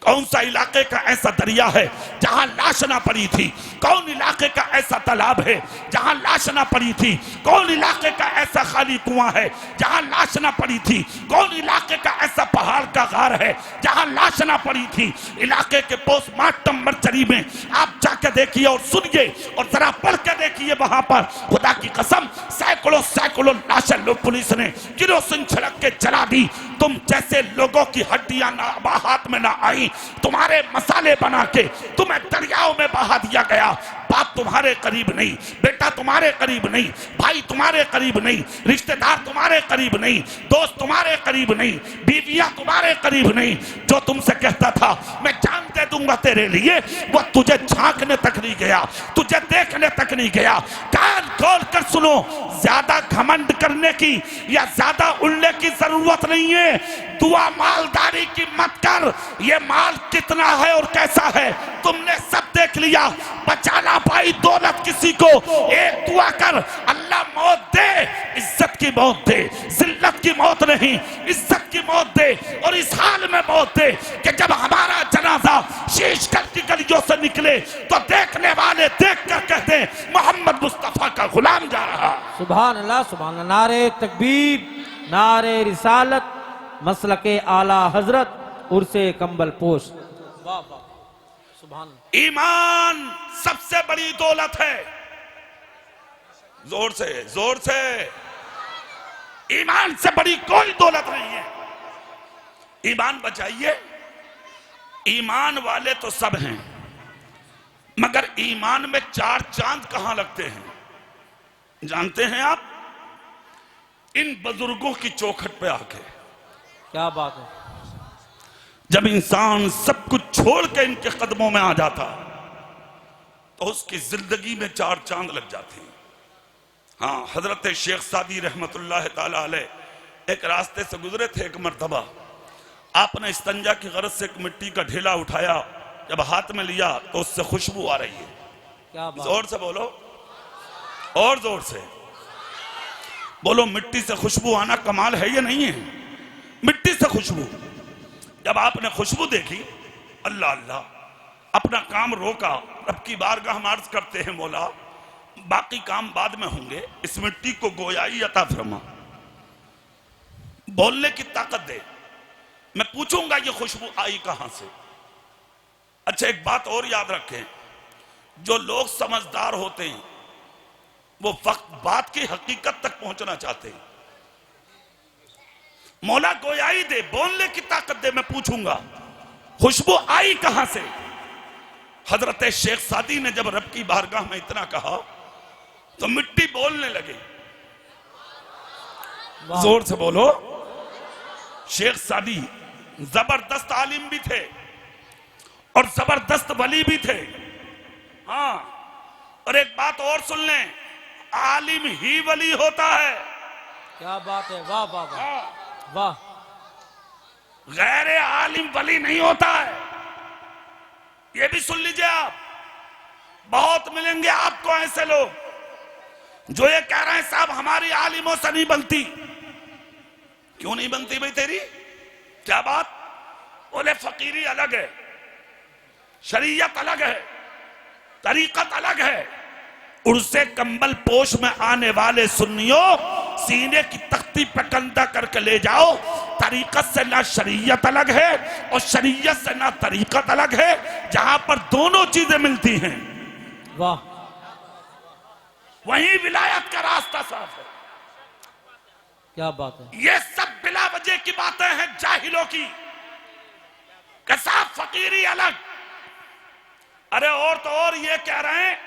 कौन सा इलाके का ऐसा दरिया है जहां लाश ना पड़ी थी? कौन इलाके का ऐसा तालाब है जहां लाश ना पड़ी थी? कौन इलाके का ऐसा खाली कुआं है जहां लाश ना पड़ी थी? कौन इलाके का ऐसा पहाड़ का गार है जहां लाश ना पड़ी थी? इलाके के पोस्टमार्टम मर्चरी में आप जाके देखिए और सुनिए और जरा पढ़ के देखिए, वहां पर खुदा की कसम सैकड़ों लाशें लोग पुलिस ने किरोसिन छिड़क के जला दी। तुम जैसे लोगों की हड्डियां ना हाथ में ना आई, तुम्हारे मसाले बना के तुम्हें दरियाओं में बहा दिया गया। बाप तुम्हारे करीब नहीं, बेटा तुम्हारे करीब नहीं, भाई तुम्हारे करीब नहीं, रिश्तेदार तुम्हारे करीब नहीं, दोस्त तुम्हारे करीब नहीं, बीवियां तुम्हारे करीब नहीं। जो तुमसे कहता था मैं जान दे दूंगा तेरे लिए, वो तुझे झांकने तक नहीं गया, तुझे देखने तक नहीं गया। कान खोल कर सुनो, ज्यादा घमंड करने की या ज्यादा उड़ने की जरूरत नहीं है। दुआ मालदारी की मत कर, ये माल कितना है और कैसा है तुमने सब देख लिया। बचा ना पाई दौलत किसी को, एक दुआ कर, अल्लाह मौत दे, इज्जत की मौत दे, जिल्लत की मौत नहीं, इज्जत की मौत दे। और इस हाल में मौत दे कि जब हमारा जनाजा शीशगढ़ की गलियों से निकले तो देखने वाले देख कर कहते मोहम्मद मुस्तफा का गुलाम जा रहा। सुभान अल्लाह, सुभान अल्लाह। नारे तकबीर, नारे रिसालत, मसलके आला हजरत, उर्से कंबल पोश। वाह वाह, सुभान। ईमान सबसे बड़ी दौलत है। जोर से, जोर से। ईमान से बड़ी कोई दौलत नहीं है। ईमान बचाइए। ईमान वाले तो सब हैं, मगर ईमान में 4 चांद कहां लगते हैं जानते हैं आप? इन बुजुर्गों की चौखट पे आके। क्या बात है। जब इंसान सब कुछ छोड़ के इनके कदमों में आ जाता तो उसकी जिंदगी में 4 चांद लग जाते हैं। हाँ, हजरत शेख सादी रहमतुल्लाह ताला अलैह एक रास्ते से गुजरे थे एक मर्तबा। आपने इस्तंजा की गरज से एक मिट्टी का ढेला उठाया, जब हाथ में लिया तो उससे खुशबू आ रही है। क्या बात। जोर से बोलो, और जोर से बोलो। मिट्टी से खुशबू आना कमाल है या नहीं है? मिट्टी से खुशबू। जब आपने खुशबू देखी, अल्लाह अल्लाह, अपना काम रोका, रब की बारगाह में अर्ज करते हैं, मौला बाकी काम बाद में होंगे, इस मिट्टी को गोयाई अता फरमा, बोलने की ताकत दे, मैं पूछूंगा ये खुशबू आई कहां से। अच्छा, एक बात और याद रखें, जो लोग समझदार होते हैं वो वक्त बात की हकीकत तक पहुंचना चाहते हैं। मौला गोयाई दे, बोलने की ताकत दे, मैं पूछूंगा खुशबू आई कहां से। हजरत शेख सादी ने जब रब की बारगाह में इतना कहा तो मिट्टी बोलने लगे। जोर से बोलो। शेख सादी जबरदस्त आलिम भी थे और जबरदस्त वली भी थे। हाँ, और एक बात और सुन लें, आलिम ही वली होता है। क्या बात है, वाह वाह वाह वाह। गैर आलिम वली नहीं होता है, ये भी सुन लीजिए आप। बहुत मिलेंगे आपको ऐसे लोग जो ये कह रहे हैं साहब हमारी आलिमों से नहीं बनती। क्यों नहीं बनती भाई तेरी, क्या बात? बोले फकीरी अलग है, शरीयत अलग है, तरीकत अलग है। उर्से कंबल पोश में आने वाले सुन्नियों, सीने की तख्ती पे कंधा करके ले जाओ। तरीकत से ना शरीयत अलग है और शरीयत से ना तरीकत अलग है, जहां पर दोनों चीजें मिलती हैं वाह, वहीं विलायत का रास्ता साफ है। क्या बात है। ये सब बिला वजह की बातें हैं जाहिलों की, कसाफ फकीरी अलग। अरे और तो और ये कह रहे हैं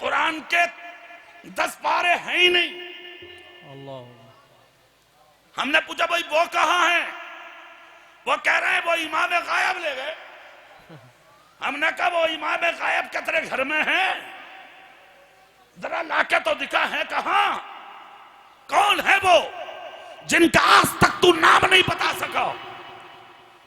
कुरान के 10 पारे हैं ही नहीं। अल्लाह। हमने पूछा भाई वो कहां है? वो कह रहे हैं वो इमाम गायब ले गए। हमने कहा वो इमाम गायब के तेरे घर में है, जरा लाके तो दिखा है कहां? कौन है वो जिनका आज तक तू नाम नहीं बता सका?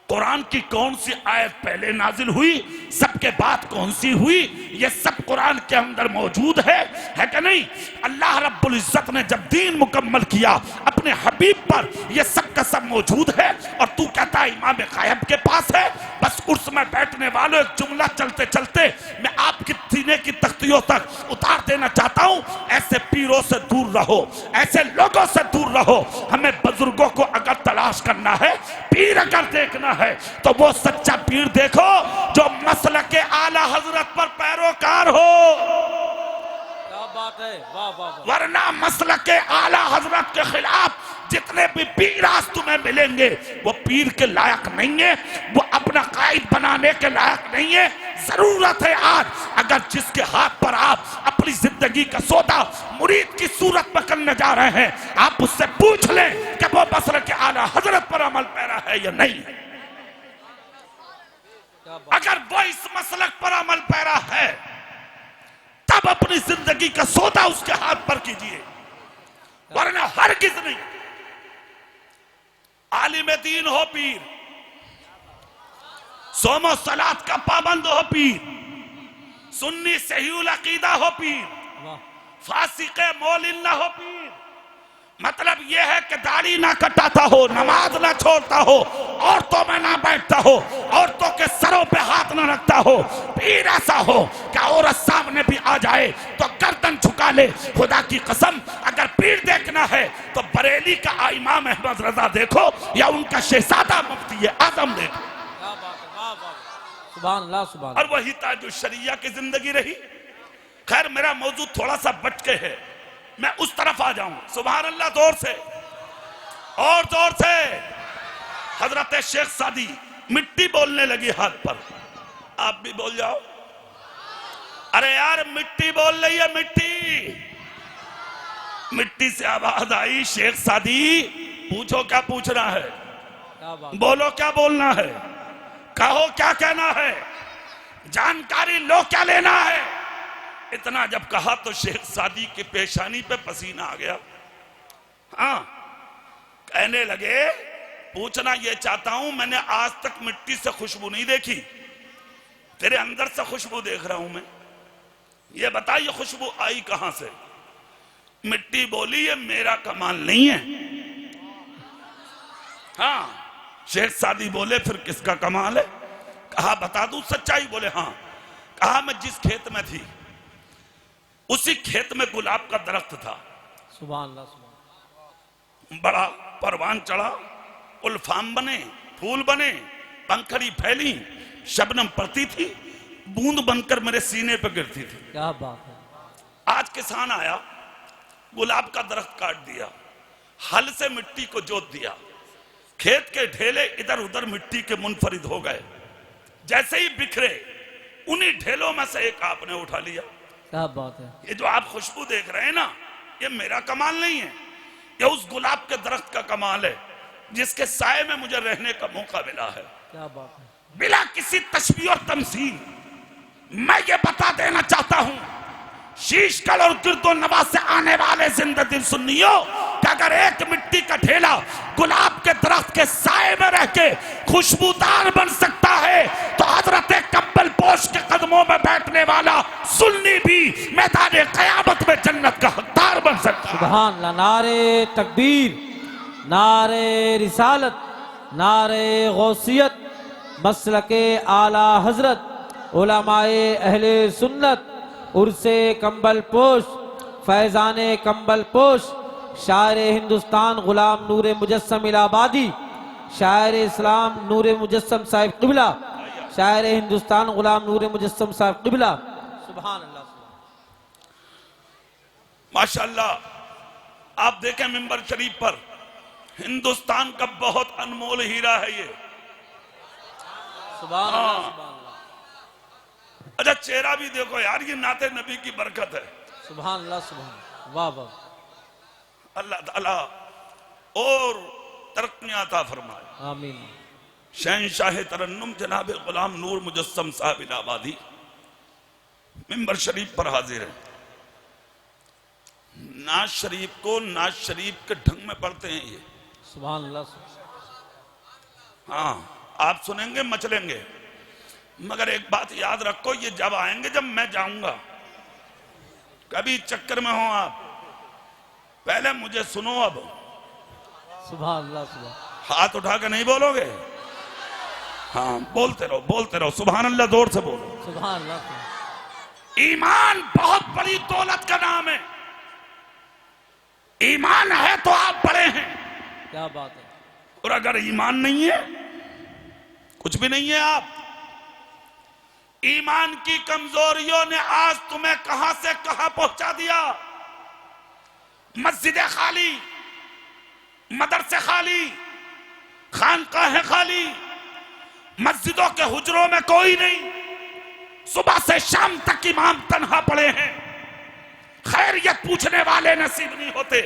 कुरान की कौन सी आयत पहले नाजिल हुई, सबके बाद कौन सी हुई, ये सब कुरान के अंदर मौजूद है कि नहीं? अल्लाह रब्बुल इज्जत ने जब दीन मुकम्मल किया अपने हबीब पर, ये सब का सब मौजूद है। और तू कहता है इमाम गायब के पास है। बस उर्स में बैठने वालों, एक जुमला चलते चलते मैं आपकी सीने की तख्तियों तक उतार देना चाहता हूं, ऐसे पीरों से दूर रहो, ऐसे लोगों से दूर रहो। हमें बुजुर्गों को अगर तलाश करना है, पीर अगर देखना है, तो वो सच्चा पीर देखो जो मसलक के आला हजरत पर पैरोकार हो। क्या बात है, वाह वाह वाह। वरना मसलक के आला हजरत के खिलाफ जितने भी पीर आज तुम्हें मिलेंगे वो पीर के लायक नहीं है, वो अपना कायद बनाने के लायक नहीं है। जरूरत है आज अगर जिसके हाथ पर आप अपनी जिंदगी का सौदा मुरीद की सूरत में करने जा रहे हैं, आप उससे पूछ लें कि वो मसलक के आला हजरत पर अमल पैरा है या नहीं है। अगर वो इस मसलक पर अमल पैरा है तब अपनी जिंदगी का सौदा उसके हाथ पर कीजिए, वरना हरगिज़ नहीं। आलिम दीन हो पीर, सोमो सलात का पाबंद हो पीर, सुन्नी सहीउल अकीदा हो पीर, फासिके मौलिन ना हो पीर। मतलब यह है कि दाढ़ी ना कटाता हो, नमाज ना छोड़ता हो, औरतों में ना बैठता हो, औरतों के सरों पे हाथ ना रखता हो। पीर ऐसा हो कि औरत सामने भी आ जाए तो गर्दन झुका ले। खुदा की कसम, अगर पीर देखना है तो बरेली का इमाम अहमद रजा देखो या उनका शहजादा मुफ्ती आजम देखो। सुभान अल्लाह, सुभान। और वही ताजुल शरिया की जिंदगी रही। खैर मेरा मौजूद थोड़ा सा बटके है, मैं उस तरफ आ जाऊं। सुभान अल्लाह, जोर से और जोर से। हजरत शेख सादी, मिट्टी बोलने लगी हाथ पर, आप भी बोल जाओ। अरे यार मिट्टी बोल रही है, मिट्टी। मिट्टी से आवाज आई, शेख सादी पूछो क्या पूछना है, बोलो क्या बोलना है, कहो क्या कहना है, जानकारी लो क्या लेना है। इतना जब कहा तो शेख सादी की पेशानी पे पसीना आ गया। हाँ, कहने लगे पूछना ये चाहता हूं, मैंने आज तक मिट्टी से खुशबू नहीं देखी, तेरे अंदर से खुशबू देख रहा हूं मैं, ये बता ये खुशबू आई कहां से? मिट्टी बोली ये मेरा कमाल नहीं है। हाँ, शेख सादी बोले फिर किसका कमाल है? कहा बता दूं सच्चाई? बोले हाँ। कहा मैं जिस खेत में थी उसी खेत में गुलाब का दरख्त था। सुभान अल्लाह, सुभान। बड़ा परवान चढ़ा, उल्फाम बने, फूल बने, पंखड़ी फैली, शबनम पड़ती थी, बूंद बनकर मेरे सीने पर गिरती थी। क्या बात है। आज किसान आया, गुलाब का दरख्त काट दिया, हल से मिट्टी को जोत दिया, खेत के ढेले इधर उधर मिट्टी के मुनफरिद हो गए। जैसे ही बिखरे उन्हीं ढेलों में से एक आपने उठा लिया। क्या बात है। ये जो आप खुशबू देख रहे हैं ना, ये मेरा कमाल नहीं है, ये उस गुलाब के दरख्त का कमाल है। जिसके साए में मुझे रहने का मौका मिला है। क्या बात है। बिना किसी तशबीह और तमसील मैं ये बता देना चाहता हूं शीशकल और गिरदो नवाज से आने वाले जिंदा दिल सुन्नियों कि अगर एक मिट्टी का ढेला गुलाब के दरख्त के साए में रह के खुशबूदार बन सकता है तो हजरत कंबल पोश के कदमों में बैठने वाला सुन्नी भी मैदान कयामत में जन्नत का हकदार बन सकता है। सुभान अल्लाह। नारे तकबीर, नारे रिसालत, नारे गौसियत, मसलके आला हजरत, उलमाए अहले सुन्नत, उर्से कंबल पोश, फैजाने कंबल पोश, शायर हिंदुस्तान गुलाम नूरे मुजस्सम इलाहाबादी, शायर इस्लाम नूरे मुजस्सम साहिब क़िबला, शायर हिंदुस्तान गुलाम नूरे मुजस्सम साहिब क़िबला। सुभान अल्लाह। माशाअल्लाह आप देखें मिंबर शरीफ पर हिंदुस्तान का बहुत अनमोल हीरा है ये। सुभान अल्लाह, सुभान अल्लाह। अच्छा चेहरा भी देखो यार, ये नाते नबी की बरकत है। सुभान अल्लाह, सुभान, वाह वाह। अल्लाह ताला और तरक्कियां अता फरमाए। आमीन। शहंशाह तरन्नुम जनाब गुलाम नूर मुजस्सम साहब इलाहाबादी मिंबर शरीफ पर हाजिर है। नाज शरीफ को नाज शरीफ के ढंग में पढ़ते हैं ये। सुभान अल्लाह। हाँ आप सुनेंगे मचलेंगे, मगर एक बात याद रखो, ये जब आएंगे जब मैं जाऊंगा। कभी चक्कर में हो आप, पहले मुझे सुनो। अब सुभान अल्लाह, सुभान। हाथ उठा के नहीं बोलोगे? हाँ बोलते रहो, बोलते रहो। सुभान अल्लाह जोर से बोलो। सुभान अल्लाह, सुभान। ईमान बहुत बड़ी दौलत का नाम है। ईमान है तो आप बड़े हैं। क्या बात है। और अगर ईमान नहीं है कुछ भी नहीं है आप। ईमान की कमजोरियों ने आज तुम्हें कहां से कहां पहुंचा दिया। मस्जिदें खाली, मदरसे खाली, खानकाहें खाली, मस्जिदों के हुजरों में कोई नहीं। सुबह से शाम तक इमाम तन्हा पड़े हैं। खैरियत पूछने वाले नसीब नहीं होते।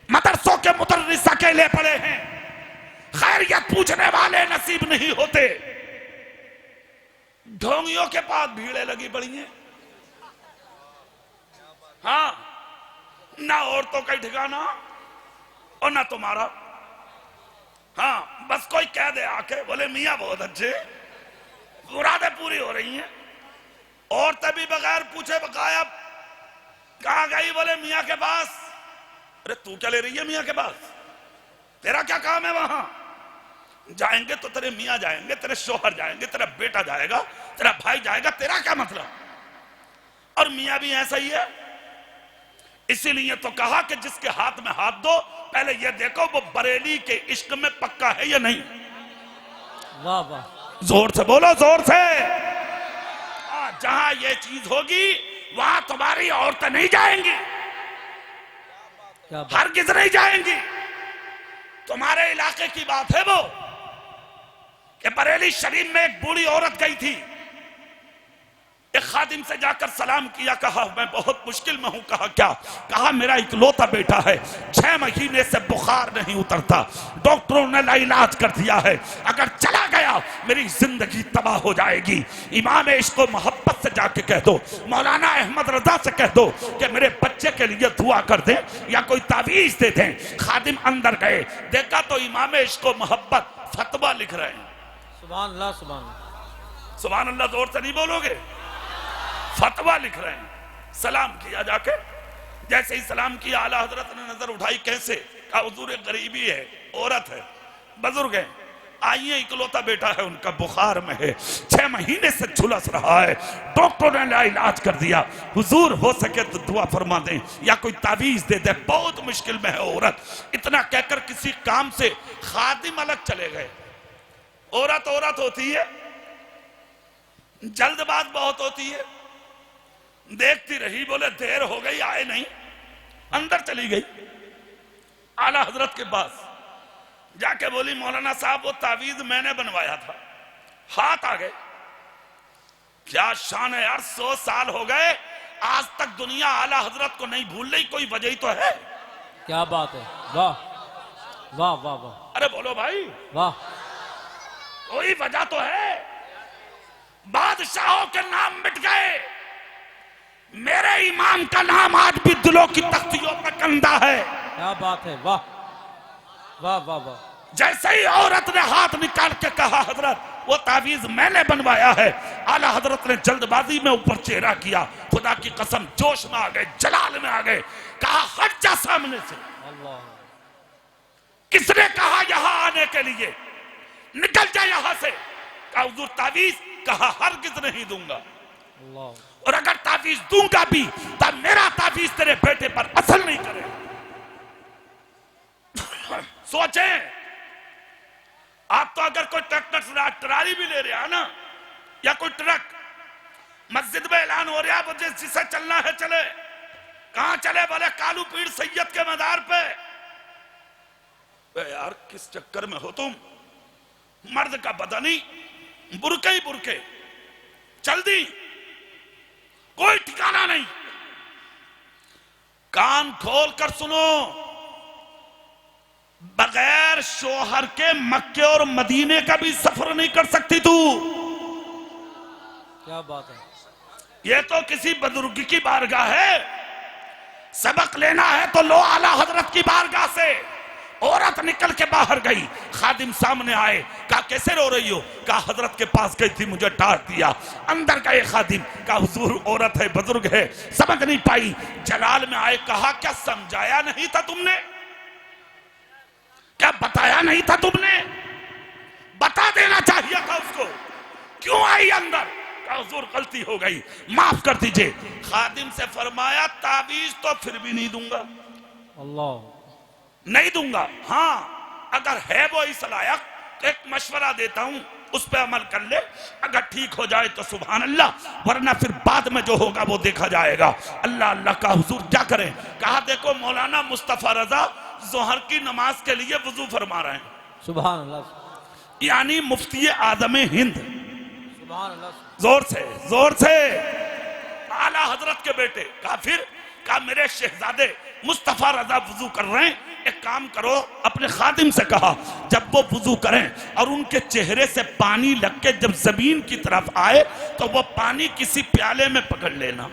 मदरसों के मुदर्रिस अकेले पड़े हैं। खैरियत पूछने वाले नसीब नहीं होते। ढोंगियों के पास भीड़ें लगी पड़ी हैं। हाँ ना औरतों का ठिकाना और ना तुम्हारा। हाँ बस कोई कह दे आके, बोले मियाँ बहुत अच्छे, मुरादें पूरी हो रही हैं। औरतें भी बगैर पूछे गायब। कहाँ गई? बोले मियाँ के पास। अरे तू क्या ले रही है मियाँ के पास? तेरा क्या काम है वहां? जाएंगे तो तेरे मियाँ जाएंगे, तेरे शोहर जाएंगे, तेरा बेटा जाएगा, तेरा भाई जाएगा, तेरा क्या मतलब? और मियाँ भी ऐसा ही है। इसीलिए तो कहा कि जिसके हाथ में हाथ दो पहले ये देखो वो बरेली के इश्क में पक्का है या नहीं। वाह वाह। जोर से बोलो, जोर से। जहां ये चीज होगी वहां तुम्हारी औरतें नहीं जाएंगी, हरगिज नहीं जाएंगी। तुम्हारे इलाके की बात है वो कि बरेली शरीफ में एक बूढ़ी औरत गई थी। एक खादिम से जाकर सलाम किया, कहा मैं बहुत मुश्किल में हूं। कहा क्या? कहा मेरा इकलौता बेटा है, 6 महीने से बुखार नहीं उतरता, डॉक्टरों ने लाइलाज कर दिया है, अगर चला गया मेरी जिंदगी तबाह हो जाएगी। इमाम इश्क को मोहब्बत से जाके कह दो, मौलाना अहमद रजा से कह दो कि मेरे बच्चे के लिए दुआ कर दे या कोई तावीज दे दें। खादिम अंदर गए, देखा तो इमाम इश्क को मोहब्बत फतवा लिख रहे हैं। सुभान अल्लाह, सुभान अल्लाह। सुभान अल्लाह जोर से नहीं बोलोगे? फतवा लिख रहे हैं। सलाम किया जाके, जैसे ही सलाम किया आला हजरत ने नजर उठाई। कैसे? कहा हुजूर गरीबी है, औरत है, बुजुर्ग है, आइए इकलौता बेटा है उनका बुखार में है, 6 महीने से झुलस रहा है, डॉक्टर ने इलाज कर दिया, हुजूर हो सके तो दुआ फरमा दें या कोई तावीज दे दे, बहुत मुश्किल में है औरत। इतना कहकर किसी काम से खादिम अलग चले गए। औरत औरत होती है, जल्दबाज बहुत होती है। देखती रही, बोले देर हो गई, आए नहीं, अंदर चली गई। आला हजरत के पास जाके बोली मौलाना साहब वो तावीज मैंने बनवाया था। हाथ आ गए। क्या शान है यार, 100 साल हो गए आज तक दुनिया आला हजरत को नहीं भूल रही, कोई वजह तो है। क्या बात है, वाह। वाह वाह वाह, अरे बोलो भाई, वाह। कोई वजह तो है। बादशाहों के नाम मिट गए, मेरे इमाम का नाम आज भी दिलों की तख्तियों पर कंधा है। क्या बात है, वाह वाह वाह वाह। जैसे ही औरत ने हाथ निकाल के कहा हजरत वो तावीज मैंने बनवाया है, आला हजरत ने जल्दबाजी में ऊपर चेहरा किया, खुदा की कसम जोश में आ गए, जलाल में आ गए, कहा हट जा सामने से। अल्लाह। किसने कहा यहां आने के लिए, निकल जा यहां से। कहा हुजूर तावीज, कहा हरगिज नहीं दूंगा, अल्लाह। और अगर तावीज दूंगा भी तब मेरा तावीज तेरे बेटे पर असर नहीं करेगा। सोचें, आप तो अगर कोई ट्रैक्टर से ट्राली भी ले रहे हैं ना, या कोई ट्रक, मस्जिद में ऐलान हो रहा है जिसे चलना है चले, कहां चले, बोले कालू पीर सैयद के मदार पे। यार किस चक्कर में हो तुम, मर्द का बदनी बुरके ही बुरके, चल दी, कोई ठिकाना नहीं। कान खोल कर सुनो, बगैर शोहर के मक्के और मदीने का भी सफर नहीं कर सकती तू। क्या बात है। ये तो किसी बुजुर्ग की बारगाह है, सबक लेना है तो लो आला हजरत की बारगाह से। औरत निकल के बाहर गई, खादिम सामने आए, कहा कैसे रो रही हो, कहा हजरत के पास गई थी मुझे डांट दिया। अंदर गए खादिम, कहा हुजूर औरत है, बुजुर्ग है, समझ नहीं पाई। जलाल में आए, कहा क्या समझाया नहीं था तुमने, क्या बताया नहीं था तुमने, बता देना चाहिए था उसको, क्यों आई अंदर। कहा हुजूर गलती हो गई, माफ कर दीजिए। खादिम से फरमाया ताबीज तो फिर भी नहीं दूंगा, अल्लाह। नहीं दूंगा। हाँ अगर है वो इस लायक तो एक मशवरा देता हूं, उस पर अमल कर ले, अगर ठीक हो जाए तो सुभान अल्लाह, वरना फिर बाद में जो होगा वो देखा जाएगा। अल्लाह अल्लाह का हुजूर क्या करें। कहा देखो मौलाना मुस्तफा रजा जोहर की नमाज के लिए वजू फरमा रहे हैं, सुभान अल्लाह, यानी मुफ्ती आदम हिंद, सुभान अल्लाह। जोर से जोर से, आला हजरत के बेटे। कहा फिर, कहा मेरे शहजादे मुस्तफा रजा वजू कर रहे हैं, एक काम करो, अपने खादिम से कहा जब वो वजू करें और उनके चेहरे से पानी लग के जब जमीन की तरफ आए तो वो पानी किसी प्याले में पकड़ लेना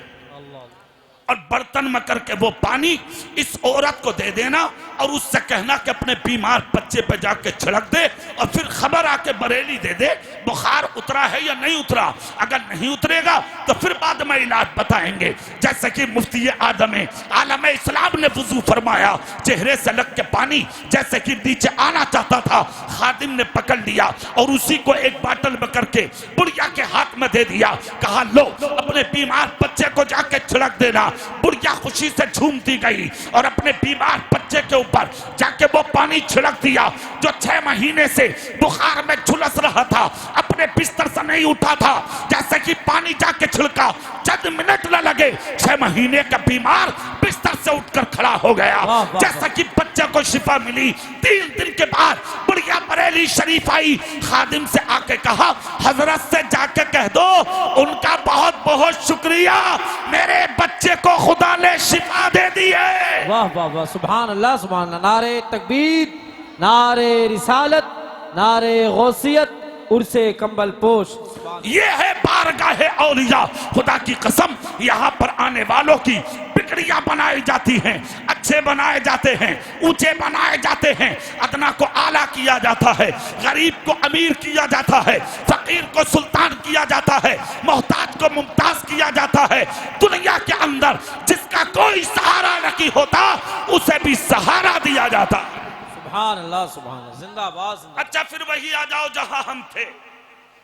और बर्तन में करके वो पानी इस औरत को दे देना और उससे कहना कि अपने बीमार बच्चे पे जाके छिड़क दे, और फिर खबर आके बरेली दे दे बुखार उतरा है या नहीं उतरा। अगर नहीं उतरेगा तो फिर बाद में इलाज बताएंगे। जैसे कि मुफ्ती आदम आलम इस्लाम ने वुजू फरमाया, चेहरे से लग के पानी जैसे कि नीचे आना चाहता था, खादिम ने पकड़ लिया और उसी को एक बाटल में करके बुढ़िया के हाथ में दे दिया। कहा लो अपने बीमार बच्चे को जाके छिड़क देना। बुढ़िया खुशी से झूमती गई और अपने बीमार बच्चे के ऊपर जाके वो पानी छिड़क दिया, जो 6 महीने से बुखार में झुलस रहा था, अपने बिस्तर से नहीं उठा था। जैसे कि पानी जाके छिड़का, चंद मिनट न लगे 6 महीने का बीमार बिस्तर से उठकर खड़ा हो गया। जैसा कि बच्चे को शिफा मिली, 3 दिन के बाद बुढ़िया बरेली शरीफ आई, खादिम से आके कहा हजरत से जाके कह दो उनका बहुत बहुत शुक्रिया, मेरे बच्चे को खुदा ने शिफा दे दी है। वाह वाह वाह, सुभान अल्लाह सुभान अल्लाह। नारे तकबीर, नारे रिसालत, नारे गौसियत, उर्से कंबल पोश। ये है बारगाह औलिया। खुदा की कसम, यहाँ पर आने वालों की बिगड़ियां बनाई जाती हैं, अच्छे बनाए जाते हैं, ऊंचे बनाए जाते हैं, अदना को आला किया जाता है, गरीब को अमीर किया जाता है, फकीर को सुल्तान किया जाता है, मोहताज को मुमताज किया जाता है। दुनिया के अंदर जिसका कोई सहारा नहीं होता उसे भी सहारा दिया जाता। सुभान अल्लाह सुभान अल्लाह, जिंदाबाद जिंदाबाद। अच्छा फिर वही आ जाओ जहां हम थे।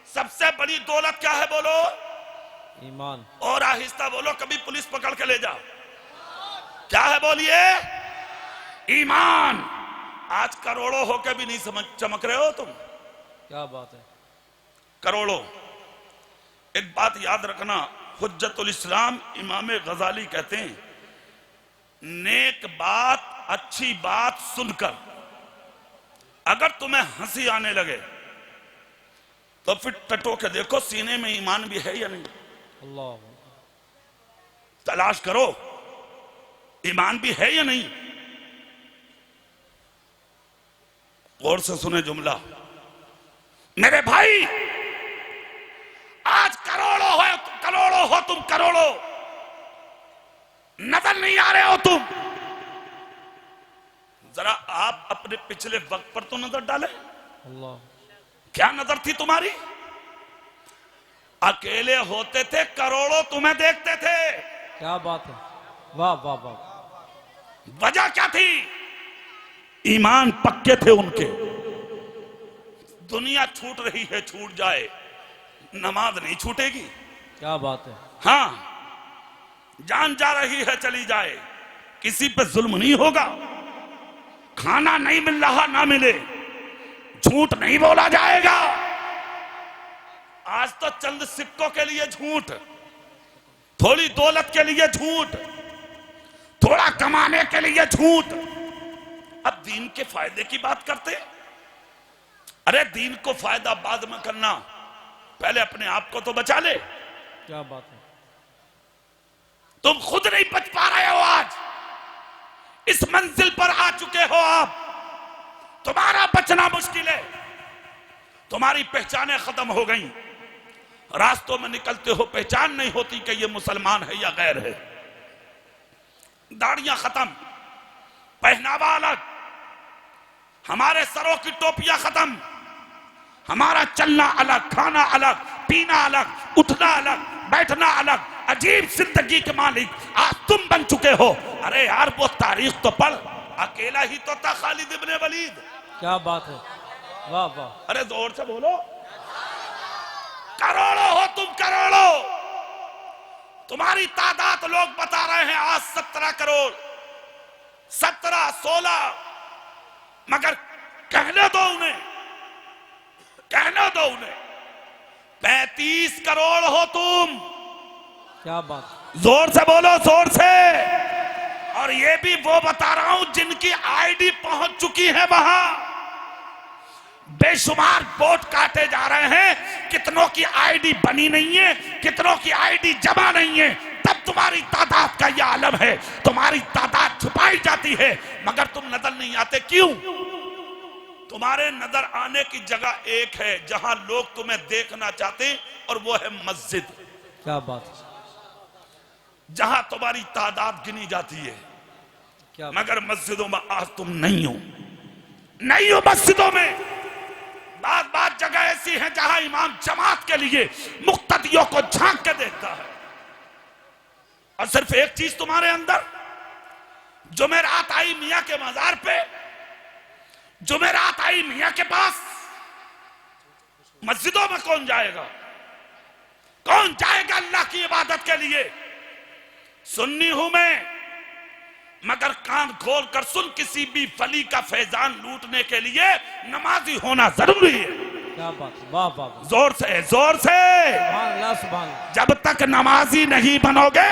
सबसे बड़ी दौलत क्या है बोलो? ईमान। और आहिस्ता बोलो, कभी पुलिस पकड़ के ले जाओ। क्या है बोलिए? ईमान। आज करोड़ों होके भी नहीं समझ चमक रहे हो तुम। क्या बात है। करोड़ों। एक बात याद रखना, हुज्जतुल इस्लाम इमाम गजाली कहते हैं, नेक बात अच्छी बात सुनकर अगर तुम्हें हंसी आने लगे तो फिर टटो के देखो सीने में ईमान भी है या नहीं। अल्लाह। तलाश करो ईमान भी है या नहीं। गौर से सुने जुमला, मेरे भाई आज करोड़ों हो तुम, करोड़ों नजर नहीं आ रहे हो तुम। जरा आप अपने पिछले वक्त पर तो नजर डालें। अल्लाह, क्या नजर थी तुम्हारी? अकेले होते थे, करोड़ों तुम्हें देखते थे। क्या बात है, वाह वाह वाह। वजह क्या थी? ईमान पक्के थे उनके। दुनिया छूट रही है, छूट जाए, नमाज नहीं छूटेगी। क्या बात है। हाँ, जान जा रही है चली जाए, किसी पे जुल्म नहीं होगा। खाना नहीं मिल रहा ना मिले, झूठ नहीं बोला जाएगा। आज तो चंद सिक्कों के लिए झूठ, थोड़ी दौलत के लिए झूठ, थोड़ा कमाने के लिए झूठ। अब दीन के फायदे की बात करते। अरे दीन को फायदा बाद में करना, पहले अपने आप को तो बचा ले। क्या बात है। तुम खुद नहीं बच पा रहे हो, आज इस मंजिल पर आ चुके हो आप, तुम्हारा बचना मुश्किल है। तुम्हारी पहचानें खत्म हो गई, रास्तों में निकलते हो पहचान नहीं होती कि ये मुसलमान है या गैर है। दाढ़ियां खत्म, पहनावा अलग, हमारे सरों की टोपियां खत्म, हमारा चलना अलग, खाना अलग, पीना अलग, उठना अलग, बैठना अलग। अजीब जिंदगी के मालिक आज तुम बन चुके हो। अरे यार वो तारीख तो पढ़, अकेला ही तो था खालिद इब्ने वलीद। क्या बात है, वाह वाह। अरे जोर से बोलो, करोड़ों हो तुम, करोड़ों। तुम्हारी तादाद लोग बता रहे हैं आज 17 करोड़, 17, 16, मगर कहने दो उन्हें, कहने दो उन्हें 35 करोड़ हो तुम। क्या बात। जोर से बोलो, जोर से। और ये भी वो बता रहा हूं जिनकी आईडी पहुंच चुकी है वहां। बेशुमार वोट काटे जा रहे हैं, कितनों की आईडी बनी नहीं है, कितनों की आईडी जमा नहीं है। तब तुम्हारी तादाद का यह आलम है। तुम्हारी तादाद छुपाई जाती है मगर तुम नजर नहीं आते। क्यों? तुम्हारे नजर आने की जगह एक है जहां लोग तुम्हें देखना चाहते, और वो है मस्जिद। क्या बात है। जहां तुम्हारी तादाद गिनी जाती है, क्या मगर मस्जिदों में आज तुम नहीं हो, नहीं हो मस्जिदों में। बात जगह ऐसी है जहां इमाम जमात के लिए मुक्तदियों को झांक के देखता है। और सिर्फ एक चीज तुम्हारे अंदर, जुमेरात आई मियां के मजार पे, जुमेरात आई मियां के पास, मस्जिदों में कौन जाएगा? कौन जाएगा अल्लाह की इबादत के लिए? सुन्नी हूं मैं, मगर कान खोल कर सुन, किसी भी फली का फैजान लूटने के लिए नमाजी होना जरूरी है। क्या बात, वाह वाह। जोर से, जोर से। सुभान अल्लाह, सुभान अल्लाह। जब तक नमाजी नहीं बनोगे,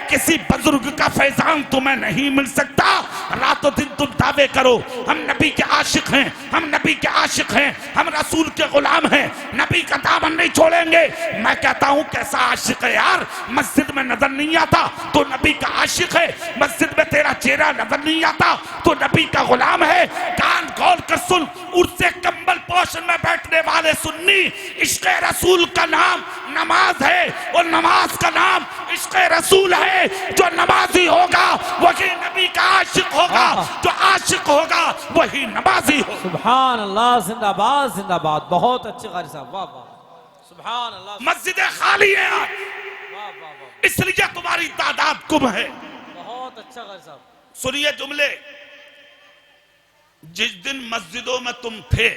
किसी बुजुर्ग का फैजान तुम्हें नहीं मिल सकता। रातों दिन तुम दावे करो हम नबी के आशिक हैं, हम नबी के आशिक हैं, हम रसूल के गुलाम हैं, नबी का दामन नहीं छोड़ेंगे। मैं कहता हूं कैसा आशिक है यार, मस्जिद में नजर नहीं आता तो नबी का आशिक है, मस्जिद में तेरा चेहरा नजर नहीं आता तो नबी का गुलाम है। कान खोल कर सुन, उससे कंबल पोषण में बैठने वाले सुन्नी, इश्क़ रसूल का नाम नमाज है और नमाज का नाम इश्क़ रसूल है। जो नमाजी होगा वही नबी का आशिक होगा, जो आशिक होगा वही नमाजी होगा। सुभान अल्लाह, जिंदाबाद जिंदाबाद। बहुत अच्छे कारी साहब, वाह वाह, सुभान अल्लाह। मस्जिदें खाली हैं आज, वाह वाह वाह, इसलिए तुम्हारी तादाद कम है। बहुत अच्छा कारी साहब। सुनिए जुमले, जिस दिन मस्जिदों में तुम थे,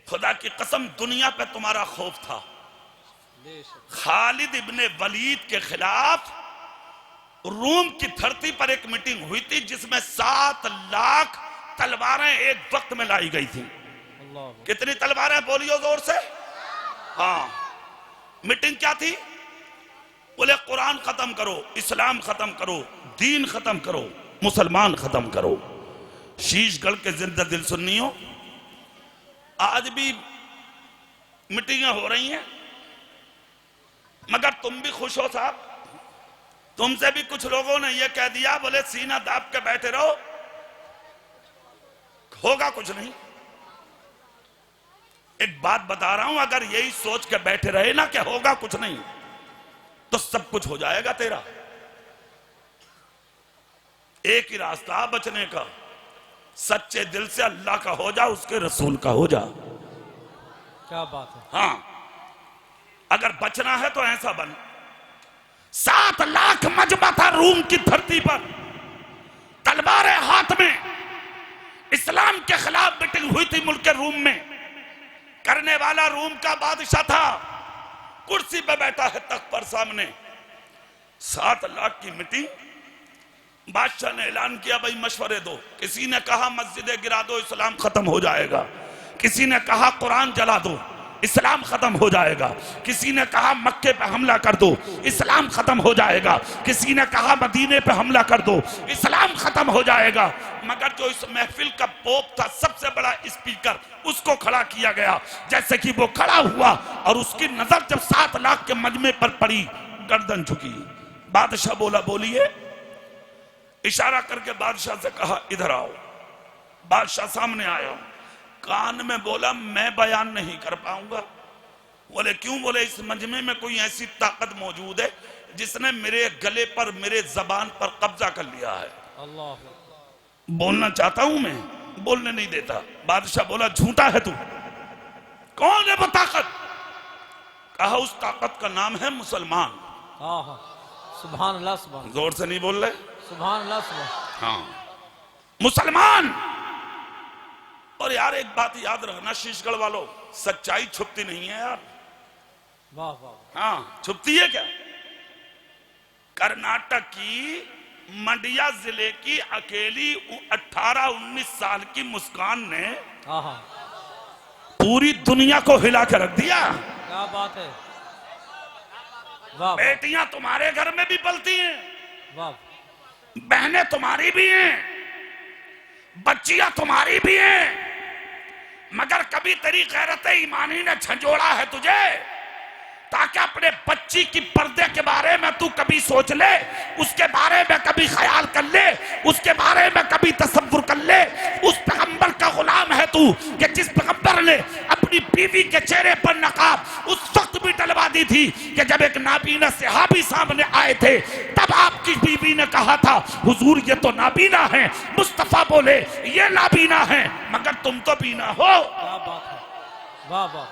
खुदा की कसम दुनिया पे तुम्हारा खौफ था। खालिद इब्ने वलीद के खिलाफ रूम की धरती पर एक मीटिंग हुई थी जिसमें 7 लाख तलवारें एक वक्त में लाई गई थी। कितनी तलवारें बोलियो जोर से? हाँ। मीटिंग क्या थी? बोले कुरान खत्म करो, इस्लाम खत्म करो, दीन खत्म करो, मुसलमान खत्म करो। शीशगढ़ के जिंदा दिल सुन्नियों, आज भी मीटिंगें हो रही हैं, मगर तुम भी खुश हो साहब। तुमसे भी कुछ लोगों ने यह कह दिया, बोले सीना दाब के बैठे रहो, होगा कुछ नहीं। एक बात बता रहा हूं, अगर यही सोच के बैठे रहे ना कि होगा कुछ नहीं, तो सब कुछ हो जाएगा तेरा। एक ही रास्ता बचने का, सच्चे दिल से अल्लाह का हो जा, उसके रसूल का हो जा। क्या बात है। हाँ, अगर बचना है तो ऐसा बन। 7 लाख मजमा था रूम की धरती पर, तलवारें हाथ में, इस्लाम के खिलाफ मीटिंग हुई थी मुल्क रूम में। करने वाला रूम का बादशाह था, कुर्सी पे बैठा है तख्त पर सामने। 7 लाख की मीटिंग, बादशाह ने ऐलान किया भाई मशवरे दो। किसी ने कहा मस्जिदें गिरा दो, इस्लाम खत्म हो जाएगा। किसी ने कहा कुरान जला दो, इस्लाम खत्म हो जाएगा। किसी ने कहा मक्के पे हमला कर दो, इस्लाम खत्म हो जाएगा। किसी ने कहा मदीने पे हमला कर दो, इस्लाम खत्म हो जाएगा। मगर जो इस महफिल का पोप था, सबसे बड़ा स्पीकर, उसको खड़ा किया गया। जैसे कि वो खड़ा हुआ और उसकी नजर जब 7 लाख के मजमे पर पड़ी, गर्दन झुकी। बादशाह बोला बोलिए। इशारा करके बादशाह से कहा इधर आओ। बादशाह सामने आया, कान में बोला मैं बयान नहीं कर पाऊंगा। बोले क्यों? बोले इस मजमे में कोई ऐसी ताकत मौजूद है जिसने मेरे गले पर, मेरे जबान पर कब्जा कर लिया है। अल्लाह। बोलना चाहता हूं मैं, बोलने नहीं देता। बादशाह बोला झूठा है तू। कौन है वो ताकत? कहा उस ताकत का नाम है मुसलमान। सुभान अल्लाह। सुभान, जोर से नहीं बोल रहे? सुभान अल्लाह। सुभान। हाँ, मुसलमान। और यार एक बात याद रखना शीशगढ़ वालों, सच्चाई छुपती नहीं है यार। वाह वाह। हाँ, छुपती है क्या? कर्नाटक की मंडिया जिले की अकेली 18-19 साल की मुस्कान ने पूरी दुनिया को हिला कर रख दिया। क्या बात है। वाह। बेटियां तुम्हारे घर में भी पलती हैं, वाह। बहनें तुम्हारी भी हैं, बच्चियां तुम्हारी भी हैं, मगर कभी तेरी गैरत ईमानी ने झंझोड़ा है तुझे, ताकि अपने बच्ची की पर्दे के बारे में तू कभी सोच ले, उसके बारे में कभी ख्याल कर ले, उसके बारे में कभी तसव्वुर कर ले। उस पैगंबर का गुलाम है तू कि जिस पैगंबर ने अपनी बीवी के चेहरे पर नकाब उस वक्त भी डलवा दी थी कि जब एक नाबीना सहाबी सामने आए थे, तब आपकी बीवी ने कहा था हुजूर ये तो नाबीना है। मुस्तफा बोले ये नाबीना है मगर तुम तो बीना हो। क्या बात है। वाह वाह।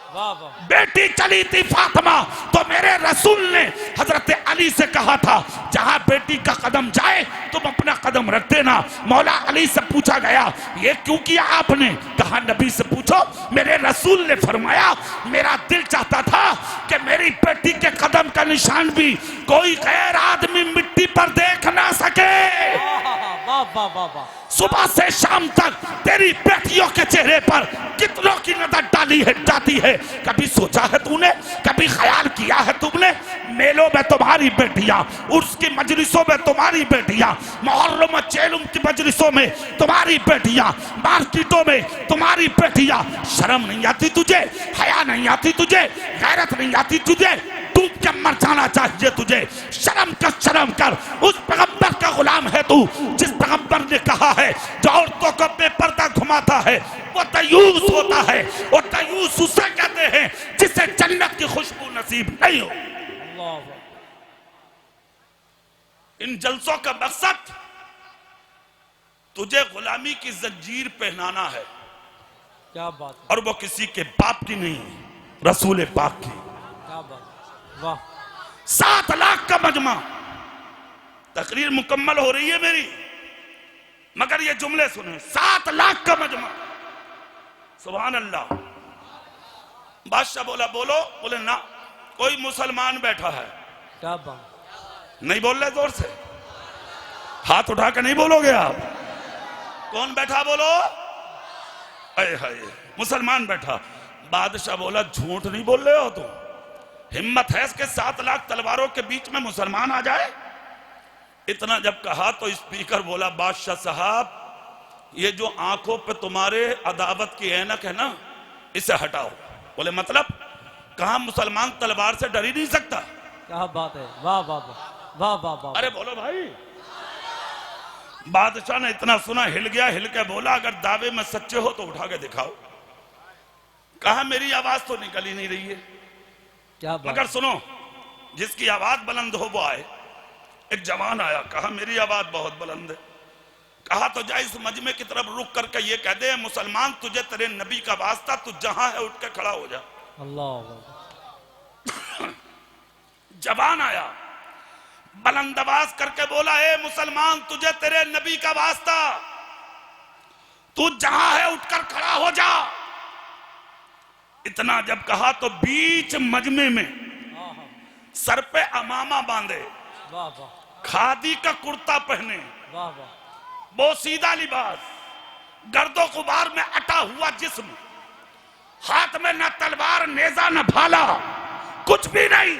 वाह वाह। बेटी चली थी फातिमा, तो मेरे रसूल ने हजरत अली से कहा था जहां बेटी का कदम जाए तुम अपना कदम रख देना। मौला अली से पूछा गया ये क्यों किया आपने? कहा नबी से पूछो। मेरे रसूल ने फरमाया मेरा दिल चाहता था कि मेरी बेटी के कदम का निशान भी कोई गैर आदमी मिट्टी पर देख ना सके। वाह वाह वाह वाह। सुबह से शाम तक तेरी बेटियों के चेहरे पर कितनों की नजर डाली है जाती है? कभी सोचा है तूने? कभी ख्याल किया है तुमने? मेलों में तुम्हारी बेटियां, उर्स की मजलिसों में तुम्हारी बेटियां, मुहर्रम चेलुम की मजलिसों में तुम्हारी बेटियां, मार्केटों में तुम्हारी बेटियां। शर्म नहीं आती तुझे? हया नहीं आती तुझे? गैरत नहीं आती तुझे? डूब के मर जाना चाहिए तुझे। शर्म शर्म कर। उस पैगंबर का गुलाम है तू जिस पैगंबर ने कहा है जो औरतों को बेपर्दा घुमाता है वो तयूस होता है। और तयूस उसे कहते हैं जिसे जन्नत की खुशबू नसीब नहीं हो। इन जलसों का मकसद तुझे गुलामी की जंजीर पहनाना है। क्या बात। और वो किसी के बाप की नहीं, रसूल पाक की। क्या बात। वाह। 7 लाख का मजमा। तकरीर मुकम्मल हो रही है मेरी, मगर ये जुमले सुने। 7 लाख का मजमा। सुभान अल्लाह। बादशाह बोला बोलो। बोले ना, कोई मुसलमान बैठा है। क्या बात। नहीं बोल रहे जोर से? हाथ उठा के नहीं बोलोगे आप? कौन बैठा बोलो? अरे हाय, मुसलमान बैठा। बादशाह बोला झूठ नहीं बोल रहे हो तुम? हिम्मत है इसके 7 लाख तलवारों के बीच में मुसलमान आ जाए? इतना जब कहा तो स्पीकर बोला बादशाह साहब ये जो आंखों पे तुम्हारे अदावत की ऐनक है ना, इसे हटाओ। बोले मतलब? कहा मुसलमान तलवार से डर ही नहीं सकता। क्या बात है। वाह वाह वाह वाह वाह वाह। अरे बोलो भाई। बादशाह ने इतना सुना, हिल गया। हिल के बोला अगर दावे में सच्चे हो तो उठा के दिखाओ। कहा मेरी आवाज तो निकल ही नहीं रही है। क्या बात। मगर सुनो, जिसकी आवाज बुलंद हो वो आए। एक जवान आया, कहा मेरी आवाज बहुत बुलंद है। कहा तो जा इस मजमे की तरफ रुक करके ये कह दे, मुसलमान तुझे तेरे नबी का वास्ता, तू जहां है उठ के खड़ा हो जा। अल्लाह। जवान आया, बुलंद आवाज करके बोला, ए मुसलमान तुझे तेरे नबी का वास्ता, तू जहां है उठकर खड़ा हो जा। इतना जब कहा तो बीच मजमे में सर पे अमामा बांधे, वाह वाह, खादी का कुर्ता पहने, वाह वाह, बोसीदा लिबास, गर्दो गुबार में अटा हुआ जिस्म, हाथ में न तलवार नेजा न भाला, कुछ भी नहीं,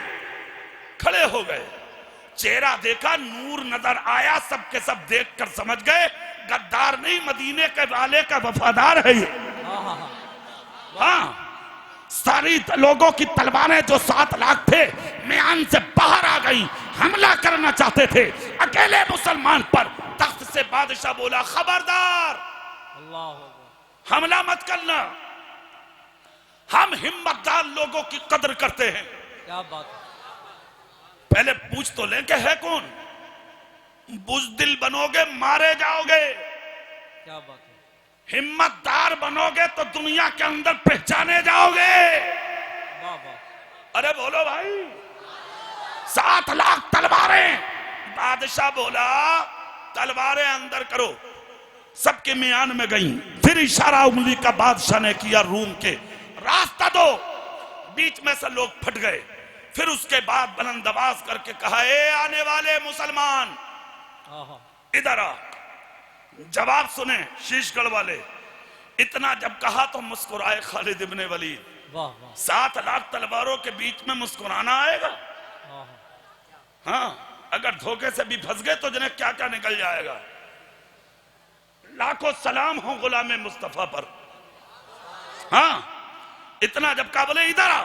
खड़े हो गए। चेहरा देखा, नूर नजर आया, सबके सब देखकर समझ गए गद्दार नहीं, मदीने के वाले का वफादार है ये। हाँ, सारी लोगों की तलवारें जो 7 लाख थे म्यान से बाहर आ गई, हमला करना चाहते थे अकेले मुसलमान पर। तख्त से बादशाह बोला, खबरदार, अल्लाह, हमला मत करना, हम हिम्मतदार लोगों की कदर करते हैं। क्या बात। पहले पूछ तो लें कि है कौन। बुज़दिल बनोगे मारे जाओगे, क्या बात है। हिम्मतदार बनोगे तो दुनिया के अंदर पहचाने जाओगे। वाह वाह। अरे बोलो भाई, 7 लाख तलवारें। बादशाह बोला, तलवारें अंदर करो। सबके मियान में गई। फिर इशारा उंगली का बादशाह ने किया रूम के, रास्ता दो। बीच में से लोग फट गए। फिर उसके बाद बुलंद आवाज करके कहा, ए आने वाले मुसलमान इधर आ। जवाब सुने शीशगढ़ वाले। इतना जब कहा तो मुस्कुराए खालिद इब्ने वलीद। वाह वाह। 7 लाख तलवारों के बीच में मुस्कुराना आएगा। हाँ, अगर धोखे से भी फंस गए तो जिन्हें क्या क्या निकल जाएगा। लाखों सलाम हो गुलाम मुस्तफा पर। हाँ, इतना जब कहा बोले इधर आ,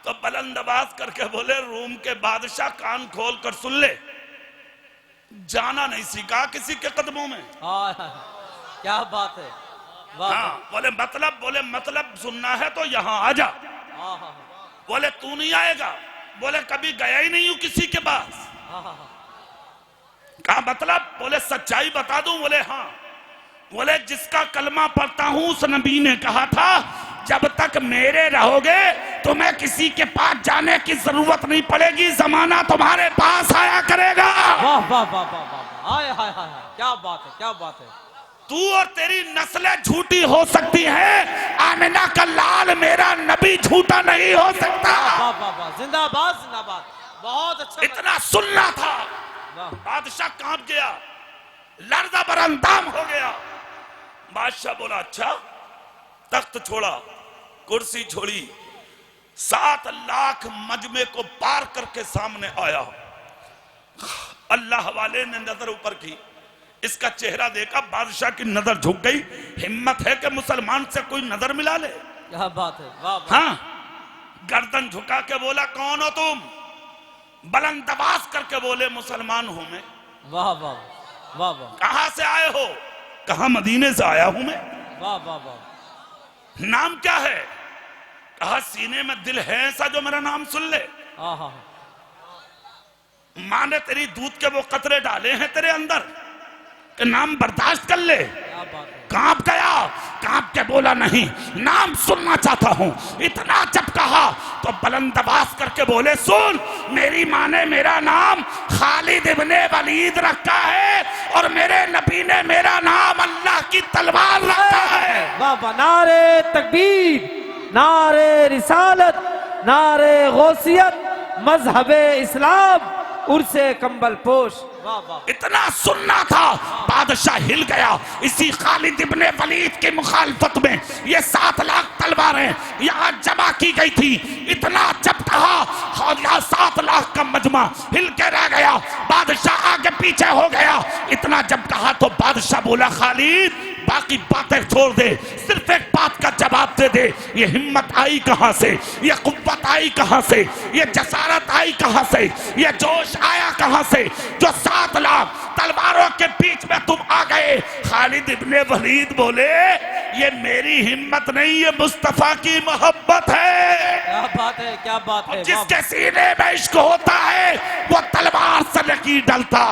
तो बुलंद आवाज करके बोले, रूम के बादशाह कान खोल कर सुन ले, जाना नहीं सीखा किसी के कदमों में। क्या बात है। वाह। हाँ, बोले मतलब सुनना है तो यहाँ आ जा। बोले तू नहीं आएगा। बोले कभी गया ही नहीं हूं किसी के पास। कहा मतलब? बोले सच्चाई बता दूं। बोले हाँ। बोले जिसका कलमा पढ़ता हूं उस नबी ने कहा था, जब तक मेरे रहोगे तुम्हें किसी के पास जाने की जरूरत नहीं पड़ेगी, जमाना तुम्हारे पास आया करेगा। वाह वाह वाह वाह वाह। हाय हाय हाय, क्या बात है, क्या बात है। तू और तेरी नस्लें झूठी हो सकती हैं, आमिना का लाल मेरा नबी झूठा नहीं हो सकता। वाह वाह वाह, जिंदाबाद जिंदाबाद। बहुत अच्छा। इतना सुनना था। बादशाह कांप गया, लर्जा बरअंदाम हो गया। बादशाह बोला अच्छा। तख्त छोड़ा, कुर्सी छोड़ी, 7 लाख मजमे को पार करके सामने आया। अल्लाह वाले ने नजर ऊपर की, इसका चेहरा देखा, बादशाह की नजर झुक गई। हिम्मत है कि मुसलमान से कोई नजर मिला ले। क्या बात है। वाह वाह। हाँ, गर्दन झुका के बोला कौन हो तुम? बुलंद आवाज करके बोले मुसलमान हूं मैं। वाह वाह वाह वाह। कहां से आए हो? कहा मदीने से आया हूं मैं। वाह वाह वाह। नाम क्या है? कहा सीने में दिल है ऐसा जो मेरा नाम सुन ले। मां ने तेरी दूध के वो कतरे डाले हैं तेरे अंदर कि नाम बर्दाश्त कर ले। कांप गया, कांप के बोला नहीं, नाम सुनना चाहता हूं। इतना जब कहा तो बुलंद आवाज करके बोले सुन, मेरी मां ने मेरा नाम खालिद इब्ने वलीद रखा है और मेरे नबी ने मेरा नाम अल्लाह की तलवार रखा है। वाह, नारे तकबीर, नारे रिसालत, नारे गौसियत, मजहबे इस्लाम, उर्से कंबल पोश। इतना सुनना था, बादशाह हिल गया। इसी खालिद इब्ने वलीद की मुखालफत में ये 7 लाख तलवारें यहाँ जमा की गई थी। इतना जब कहा 7 लाख का मजमा हिल के रह गया, बादशाह आगे पीछे हो गया। इतना जब कहा तो बादशाह बोला खालिद बाकी बातें छोड़ दे, सिर्फ एक बात का जवाब दे दे, ये हिम्मत आई कहां से, ये कुव्वत आई कहां से, ये जसारत आई कहां से, ये जोश आया कहां से जो 7 लाख तलवारों के बीच में तुम आ गए। खालिद इब्ने वलीद बोले ये मेरी हिम्मत नहीं, ये मुस्तफा की मोहब्बत है। क्या बात है, क्या बात है। जिसके सीने में इश्क होता है वो तलवार से नहीं डरता,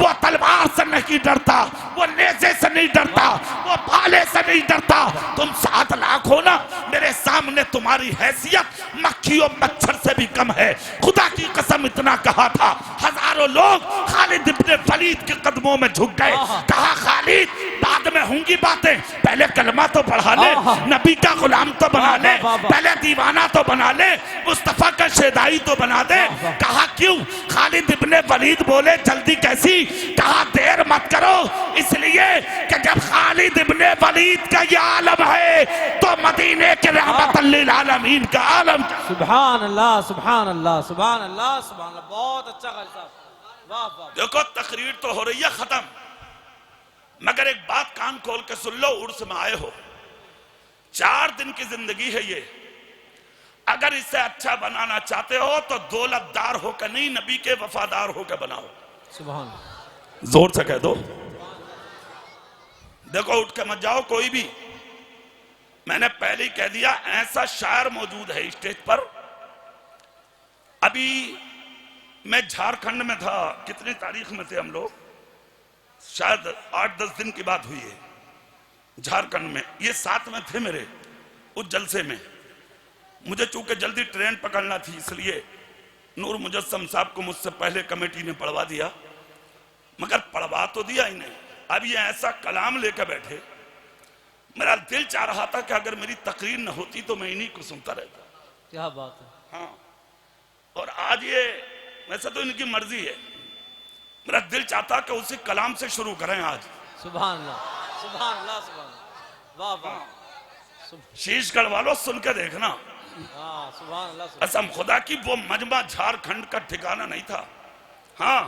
वो तलवार से नहीं डरता, वो नेज़े से नहीं डरता, वो भाले से नहीं डरता। तुम 7 लाख हो ना, मेरे सामने तुम्हारी हैसियत मक्खी और मच्छर से भी कम है। खुदा की कसम इतना कहा था, हजारों लोग खालिद इब्ने वलीद के कदमों में झुक गए। कहा खालिद बाद में होंगी बातें, पहले कलमा तो पढ़ा ले, नबी का गुलाम तो बना ले, पहले दीवाना तो बना ले, मुस्तफा का शेदाई तो बना दे। कहा क्यों? खालिद इब्ने वलीद बोले जल्दी कैसी? कहा देर मत करो, इसलिए कि जब खालिद इब्ने वलीद का ये आलम है तो मदीने के रहमत लिल आलमीन का आलम। सुभान अल्लाह, सुभान अल्लाह, सुभान अल्लाह, सुभान अल्लाह। बहुत अच्छा ख्याल साहब, वाह वाह। देखो तकरीर तो हो रही है खत्म, मगर एक बात कान खोल के सुन लो, उर्स में आए हो, 4 दिन की जिंदगी है ये। अगर इसे अच्छा बनाना चाहते हो तो दौलतदार होकर नहीं, नबी के वफादार होकर बनाओ। सुभान, जोर से कह दो। देखो उठ के मत जाओ कोई भी, मैंने पहले ही कह दिया ऐसा शायर मौजूद है स्टेज पर। अभी मैं झारखंड में था, कितनी तारीख में थे हम लोग, शायद 8-10 दिन की बात हुई है झारखंड में। ये साथ में थे मेरे उस जलसे में। मुझे चूंकि जल्दी ट्रेन पकड़ना थी इसलिए नूर मुजस्सम साहब को मुझसे पहले कमेटी ने पढ़वा दिया, मगर पढ़वा तो दिया इन्हें। अब ये ऐसा कलाम लेकर बैठे, मेरा दिल चाह रहा था कि अगर मेरी तकरीर न होती तो मैं इन्हीं को सुनता रहता। क्या बात है। हाँ, और आज ये वैसे तो इनकी मर्जी है, मेरा दिल चाहता कि उसी कलाम से शुरू करें आज। सुभान अल्लाह, सुभान अल्लाह, सुभान अल्लाह, वाह वाह। शीशगढ़ वालों सुन के देखना। हाँ, सुभान अल्लाह। कसम खुदा की वो मजमा झारखंड का ठिकाना नहीं था। हाँ,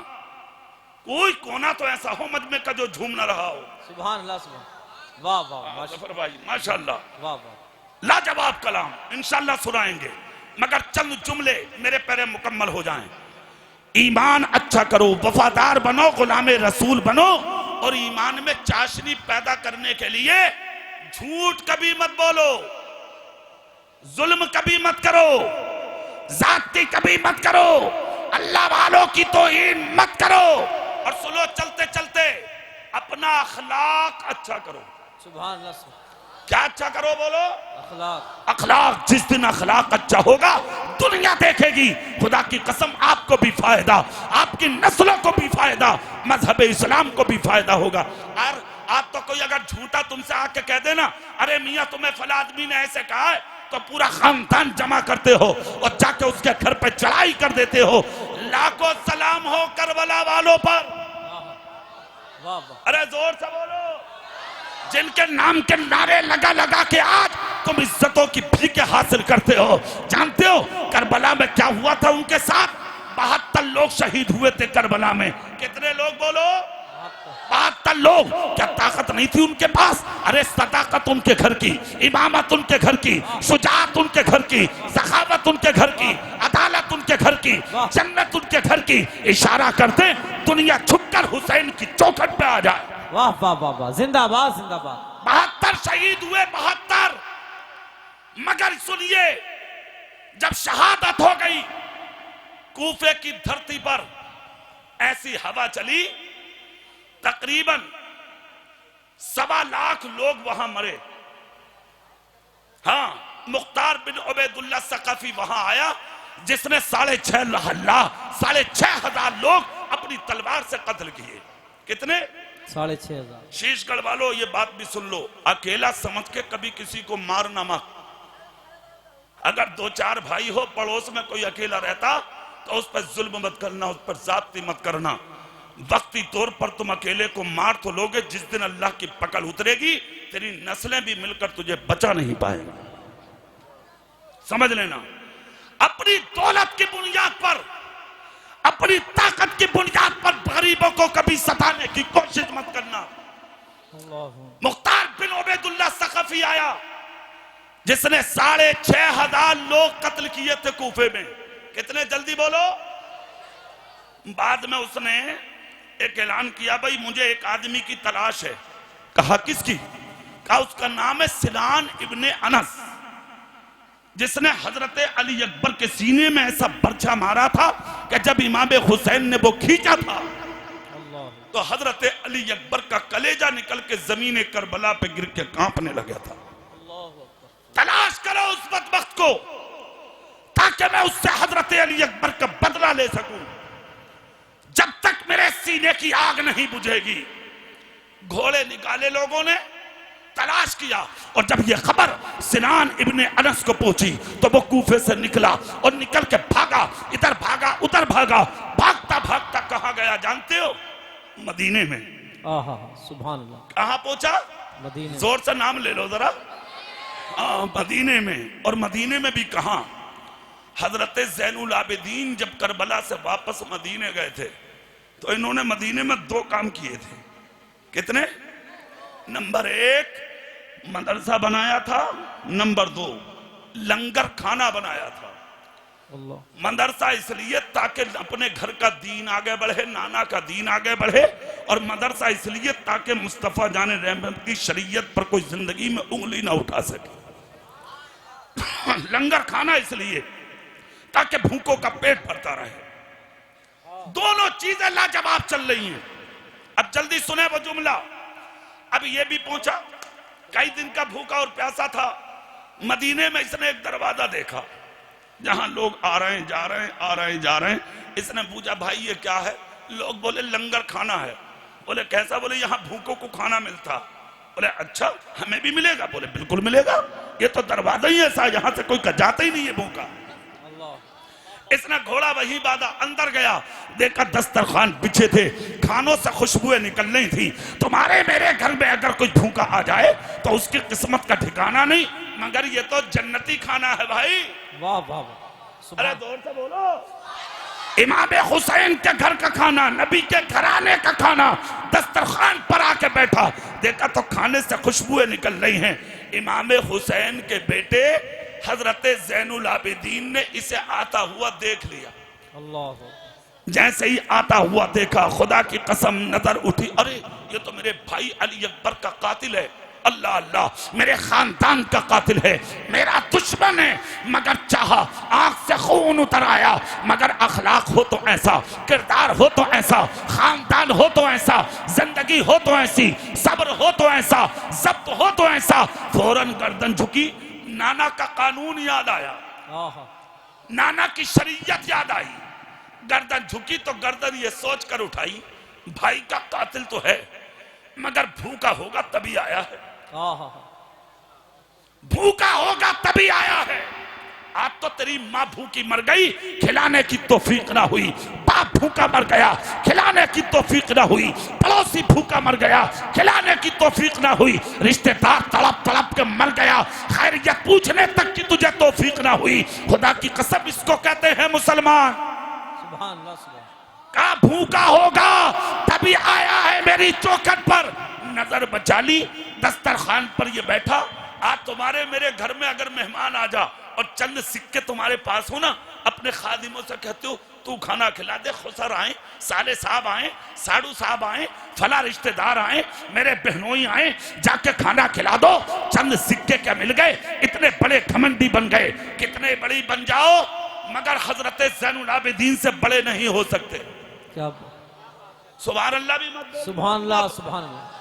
कोई कोना तो ऐसा हो मजमे का जो झूम न रहा हो। सुभान अल्लाह, सुभान, वाह वाह। जफर भाई माशाल्लाह, वाह वाह, लाजवाब कलाम इंशाल्लाह सुनाएंगे, मगर चंद जुमले मेरे पैरे मुकम्मल हो जाएं। ईमान अच्छा करो, वफादार बनो, गुलामे रसूल बनो, और ईमान में चाशनी पैदा करने के लिए झूठ कभी मत बोलो, जुल्म कभी मत करो, जाती कभी मत करो, अल्लाह वालों की तौहीन मत करो, और सुनो चलते चलते अपना अखलाक अच्छा करो। सुभान अल्लाह। क्या अच्छा करो बोलो? अखलाक। अखलाक। जिस दिन अखलाक अच्छा होगा दुनिया देखेगी, खुदा की कसम आपको भी फायदा, आपकी नस्लों को भी फायदा, मजहब इस्लाम को भी फायदा होगा। और आप तो कोई अगर झूठा तुमसे आके कह देना, अरे मियाँ तुम्हें फला आदमी ने ऐसे कहा है, तो पूरा खानदान जमा करते हो और जाके उसके घर पे चढ़ाई कर देते हो। लाखों सलाम हो करबला वालों पर। वाह वाह। अरे जोर से बोलो। जिनके नाम के नारे लगा लगा के आज तुम इज्जतों की भीख हासिल करते हो। जानते हो करबला में क्या हुआ था उनके साथ? 72 लोग शहीद हुए थे करबला में। कितने लोग बोलो? 72 लोग। क्या ताकत नहीं थी उनके पास? अरे सदाकत उनके घर की, इमामत उनके घर की, शुजाअत उनके घर की, सखावत उनके घर की, अदालत उनके घर की, जन्नत उनके घर की। इशारा करते दुनिया झुककर हुसैन की चौखट पे आ जाए। वाह वाह वाह वाह, जिंदाबाद जिंदाबाद। 72 शहीद हुए, 72। मगर सुनिए, जब शहादत हो गई कूफे की धरती पर ऐसी हवा चली, तकरीबन 1.25 लाख लोग वहां मरे। हाँ, मुख्तार बिन उबैदुल्लाह सकफी वहां आया, जिसने 6,500 लोग अपनी तलवार से कत्ल किए। कितने? 6,500। शीशगढ़ वालों ये बात भी सुन लो, अकेला समझ के कभी किसी को मारना मत। अगर 2-4 भाई हो, पड़ोस में कोई अकेला रहता तो उस पर जुल्म मत करना, उस पर जाती मत करना। वक्ती तौर पर तुम अकेले को मार तो लोगे, जिस दिन अल्लाह की पकड़ उतरेगी तेरी नस्लें भी मिलकर तुझे बचा नहीं पाएंगी। समझ लेना। अपनी दौलत की बुनियाद पर, अपनी ताकत की बुनियाद पर गरीबों को कभी सताने की कोशिश मत करना। मुख्तार बिन उबैदुल्लाह सकफी आया, जिसने 6,500 लोग कत्ल किए थे कूफे में। कितने? जल्दी बोलो। बाद में उसने एक ऐलान किया, भाई मुझे एक आदमी की तलाश है। कहा किसकी? कहा उसका नाम है सिनान इब्ने अनस, जिसने हजरत अली अकबर के सीने में ऐसा बर्छा मारा था कि जब इमाम हुसैन ने वो खींचा था तो हजरत अली अकबर का कलेजा निकल के जमीन करबला पे गिर के कांपने लगा था। तलाश करो उस बदबख्त को ताकि मैं उससे हजरत अली अकबर का बदला ले सकूं। जब तक मेरे सीने की आग नहीं बुझेगी। घोड़े निकाले लोगों ने, तलाश किया, और जब ये खबर सिनान इब्ने अनस को पहुंची तो वो कूफे से निकला और निकल के भागा, इधर भागा उधर भागा, भागता भागता कहां गया जानते हो? मदीने में। सुभान अल्लाह। कहां पहुंचा? मदीने। जोर से नाम ले लो जरा। मदीने में। और मदीने में भी कहां? हजरत ज़ैनुल आबिदीन जब करबला से वापस मदीने गए थे तो इन्होंने मदीने में 2 काम किए थे। कितने? नंबर 1 मदरसा बनाया था, नंबर 2 लंगर खाना बनाया था। मदरसा इसलिए ताकि अपने घर का दीन आगे बढ़े, नाना का दीन आगे बढ़े, और मदरसा इसलिए ताकि मुस्तफा जाने रहमत की शरीयत पर कोई जिंदगी में उंगली ना उठा सके। लंगर खाना इसलिए ताकि भूखों का पेट भरता रहे। दोनों चीजें लाजवाब चल रही हैं। अब जल्दी सुने वो जुमला। अब ये भी पहुंचा, कई दिन का भूखा और प्यासा था। मदीने में इसने एक दरवाजा देखा जहां लोग आ रहे हैं जा रहे हैं, आ रहे हैं जा रहे हैं। इसने पूछा भाई ये क्या है? लोग बोले लंगर खाना है। बोले कैसा? बोले यहाँ भूखों को खाना मिलता। बोले अच्छा हमें भी मिलेगा? बोले बिल्कुल मिलेगा, ये तो दरवाजा ही ऐसा, यहाँ से कोई जाता ही नहीं है भूखा। इसने घोड़ा वही बांधा, अंदर गया, देखा दस्तरखान बिछे थे, खानों से खुशबुएं निकल रही थी। तुम्हारे मेरे घर में अगर कोई भूखा आ जाए तो उसकी किस्मत का ठिकाना नहीं, मगर ये तो जन्नती खाना है भाई। वाह वाह वाह। अरे जोर से बोलो। इमाम हुसैन के घर का खाना, नबी के घराने का खाना, दस्तरखान पर आके बैठा, देखा तो खाने से खुशबुएं निकल रही हैं। इमाम हुसैन के बेटे हजरत ज़ैनुल आबिदीन ने इसे आता हुआ देख लिया। अल्लाह। जैसे ही आता हुआ देखा, खुदा की कसम नजर उठी, अरे ये तो मेरे भाई अली अकबर का कातिल है। अल्लाह अल्लाह, मेरे खानदान का कातिल है, मेरा दुश्मन है, मगर चाहा आंख से खून उतर आया, मगर अखलाक हो तो ऐसा, किरदार हो तो ऐसा, खानदान हो तो ऐसा, जिंदगी हो तो ऐसी, सब्र हो तो ऐसा, जब्त हो तो ऐसा। फौरन गर्दन झुकी, नाना का कानून याद आया, नाना की शरीयत याद आई। गर्दन झुकी तो गर्दन ये सोच कर उठाई, भाई का कातिल तो है मगर भूखा होगा तभी आया है, भूखा होगा तभी आया है। आज तो तेरी माँ भूखी मर गई, खिलाने की तौफीक ना हुई, बाप भूखा मर गया, खिलाने की तौफीक ना हुई, पड़ोसी भूखा मर गया, खिलाने की तौफीक ना हुई, रिश्तेदार तड़प तड़प के मर गया, खैरियत पूछने तक की तुझे तौफीक ना हुई। खुदा की कसम इसको कहते हैं मुसलमान। सुभान अल्लाह, सुभान। का भूखा होगा तभी आया है मेरी चौखट पर। नजर बचा ली, दस्तरखान पर ये बैठा। आज तुम्हारे मेरे घर में अगर मेहमान आ जा और चंद सिक्के तुम्हारे पास हो ना, अपने खादिमों से कहते हो तू खाना खिला दे, खुसर आए, साले साहब आए, साड़ू साहब आए, फला रिश्तेदार आए, मेरे बहनोई आए, जाके खाना खिला दो। चंद सिक्के क्या मिल गए, इतने बड़े घमंडी बन गए। कितने बड़ी बन जाओ मगर हजरत ज़ैनुल आबिदीन से बड़े नहीं हो सकते। क्या सुभान अल्लाह भी मत। सुभान अल्लाह, सुभान अल्लाह।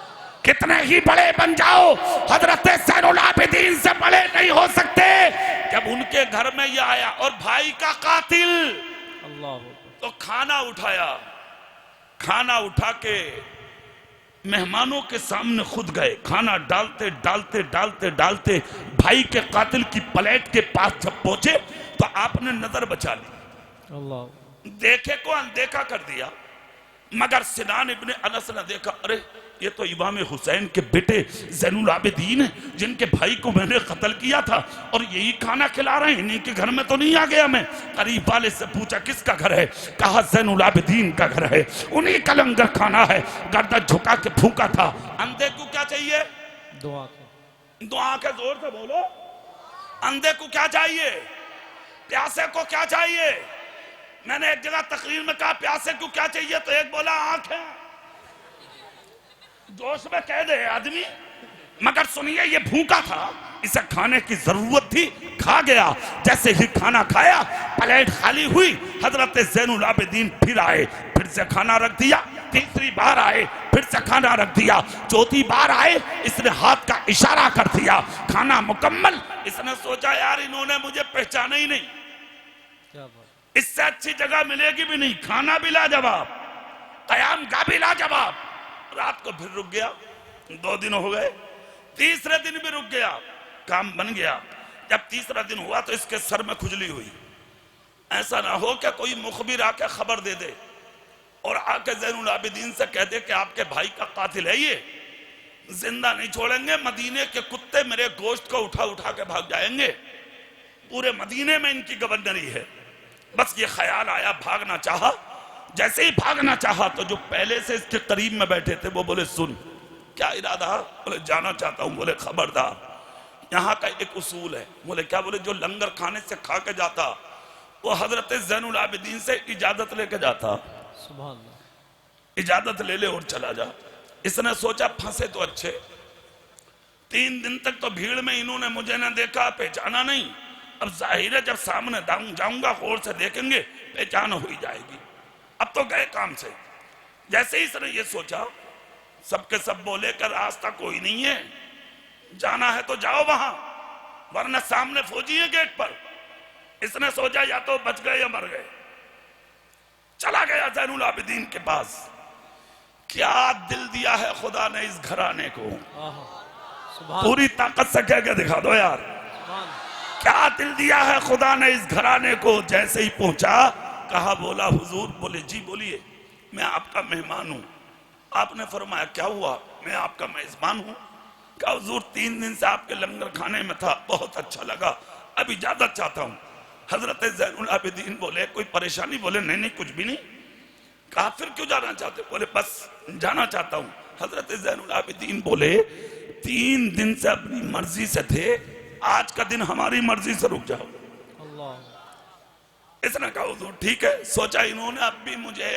कितने ही बड़े बन जाओ हजरत ज़ैनुल आबिदीन से बड़े नहीं हो सकते। जब उनके घर में यह आया और भाई का कातिल, अल्लाह, तो खाना उठाया, खाना उठा के मेहमानों के सामने खुद गए। खाना डालते डालते डालते डालते भाई के कातिल की प्लेट के पास जब पहुंचे तो आपने नजर बचा ली, अल्लाह। देखे को अनदेखा कर दिया। मगर सिनान इब्ने अनस ने देखा, अरे ये तो इमाम हुसैन के बेटे ज़ैनुल आबिदीन हैं, जिनके भाई को मैंने कत्ल किया था, और यही खाना खिला रहे हैं। इन्हीं के घर में तो नहीं आ गया मैं। करीब वाले से पूछा किसका घर है? कहा ज़ैनुल आबिदीन का घर है, उन्हीं का लंगर खाना है। गर्दन झुका के भूखा था। अंधे को क्या चाहिए? दुआ के जोर से बोलो। अंधे को क्या चाहिए? प्यासे को क्या चाहिए? मैंने एक जगह तकरीर में कहा प्यासे को क्या चाहिए, तो एक बोला आंखें, जोश में कह दे आदमी, मगर सुनिए ये भूखा था, इसे खाने की जरूरत थी, खा गया। जैसे ही खाना खाया, प्लेट खाली हुई, हजरत ज़ैनुल आबिदीन फिर आए, फिर से खाना रख दिया। तीसरी बार आए, फिर से खाना रख दिया। चौथी बार आए, इसने हाथ का इशारा कर दिया, खाना मुकम्मल। इसने सोचा यार इन्होंने मुझे पहचाना ही नहीं, इससे अच्छी जगह मिलेगी भी नहीं, खाना भी लाजवाब, कयाम का भी लाजवाब। रात को फिर रुक गया, 2 दिन हो गए, तीसरे दिन भी रुक गया, काम बन गया। जब तीसरा दिन हुआ तो इसके सर में खुजली हुई। ऐसा ना हो कि कोई मुखबिर आके खबर दे दे और आके ज़ैनुल आबिदीन से कह दे कि आपके भाई का कातिल है, ये जिंदा नहीं छोड़ेंगे, मदीने के कुत्ते मेरे गोश्त को उठा उठा के भाग जाएंगे, पूरे मदीने में इनकी गवर्नरी है। बस ये ख्याल आया, भागना चाहा। जैसे ही भागना चाहा तो जो पहले से इसके करीब में बैठे थे वो बोले सुन, क्या इरादा? बोले जाना चाहता हूं। बोले खबरदार, यहाँ का एक उसूल है। बोले क्या? बोले जो लंगर खाने से खा के जाता वो हजरत ज़ैनुल आबिदीन से इजाजत लेके जाता। सुभान अल्लाह। इजाजत ले ले और चला जा। इसने सोचा फंसे तो अच्छे, 3 दिन तक तो भीड़ में इन्होंने मुझे ना देखा, पहचाना नहीं। अब जाहिर है जब सामने जाऊंगा गौर से देखेंगे, पहचान हो ही जाएगी। अब तो गए काम से। जैसे ही इसने ये सोचा, सबके सब बोले कि रास्ता कोई नहीं है, जाना है तो जाओ वहां, वरना सामने फौजी है गेट पर। इसने सोचा या तो बच गए या मर गए। चला गया ज़ैनुल आबिदीन के पास। क्या दिल दिया है खुदा ने इस घराने को, पूरी ताकत से कह के दिखा दो यार, क्या दिल दिया है खुदा ने इस घराने को। जैसे ही पहुंचा, कहा, बोला हुजूर। बोले जी बोलिए, मैं आपका मेहमान हूं। आपने फरमाया क्या हुआ? मैं आपका मेजबान हूं। कहा हुजूर 3 दिन से आपके लंगर खाने में था, बहुत अच्छा लगा, अब इजाजत चाहता हूं। हजरत ज़ैनुल आबिदीन बोले कोई परेशानी? बोले नहीं नहीं कुछ भी नहीं। कहा फिर क्यों जाना चाहते? बोले बस जाना चाहता हूं। हजरत ज़ैनुल आबिदीन बोले 3 दिन से अपनी मर्जी से थे, आज का दिन हमारी मर्जी से रुक जाओ। इसने कहा हुजूर ठीक है। सोचा इन्होंने अब भी मुझे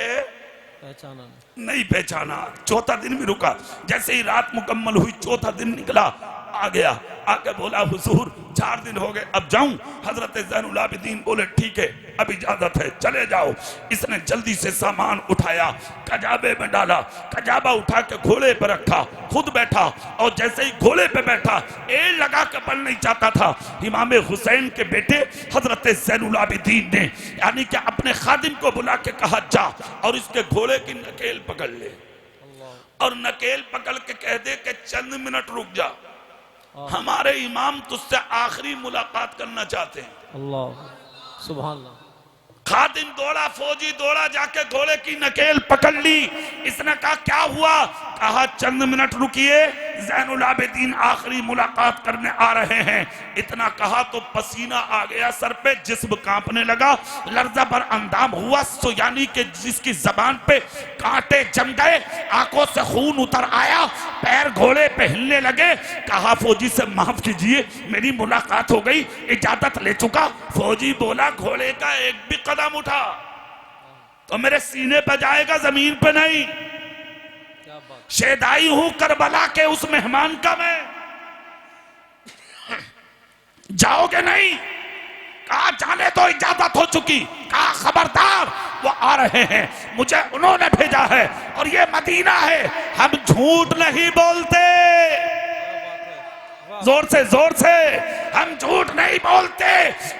पहचाना नहीं पहचाना। चौथा दिन भी रुका। जैसे ही रात मुकम्मल हुई, चौथा दिन निकला, आ गया। आके बोला हुजूर 4 दिन हो गए, अब जाऊं? हजरत ज़ैनुल आबिदीन बोले ठीक है, अब इजाजत है, चले जाओ। इसने जल्दी से सामान उठाया, कजाबे में डाला, कजाबा उठा के घोड़े पर रखा, खुद बैठा। और जैसे ही घोड़े पे बैठा, एड़ लगा के पल नहीं चाहता था, इमाम हुसैन के बेटे हजरत ज़ैनुल आबिदीन ने यानी कि अपने खादिम को बुला के कहा जा और इसके घोड़े की नकेल पकड़ ले, और नकेल पकड़ के कह दे कि चंद मिनट रुक जा, हमारे इमाम तुझसे आखिरी मुलाकात करना चाहते हैं। अल्लाह सुभान अल्लाह। खादिम दौड़ा, फौजी दौड़ा, जाके घोड़े की नकेल पकड़ ली। इसने कहा क्या हुआ? कहा चंद मिनट रुकिए, ज़ैनुल आबिदीन आखिरी मुलाकात करने आ रहे हैं। इतना कहा तो पसीना आ गया सर पे, जिस्म कांपने लगा, लर्जा पर अंदाम हुआ, सो यानी कि जिसकी जबान पे कांटे जम गए, आंखों से खून उतर आया, पैर घोड़े पे हिलने लगे। कहा फौजी से माफ कीजिए, मेरी मुलाकात हो गई, इजाजत ले चुका। फौजी बोला घोड़े का एक भी कदम उठा तो मेरे सीने पे जाएगा, जमीन पे नहीं। शेदाई हूं करबला के उस मेहमान का मैं, जाओगे नहीं? कहा जाने तो इजाजत हो चुकी। कहा खबरदार, वो आ रहे हैं, मुझे उन्होंने भेजा है और ये मदीना है, हम झूठ नहीं बोलते। जोर से हम झूठ नहीं बोलते।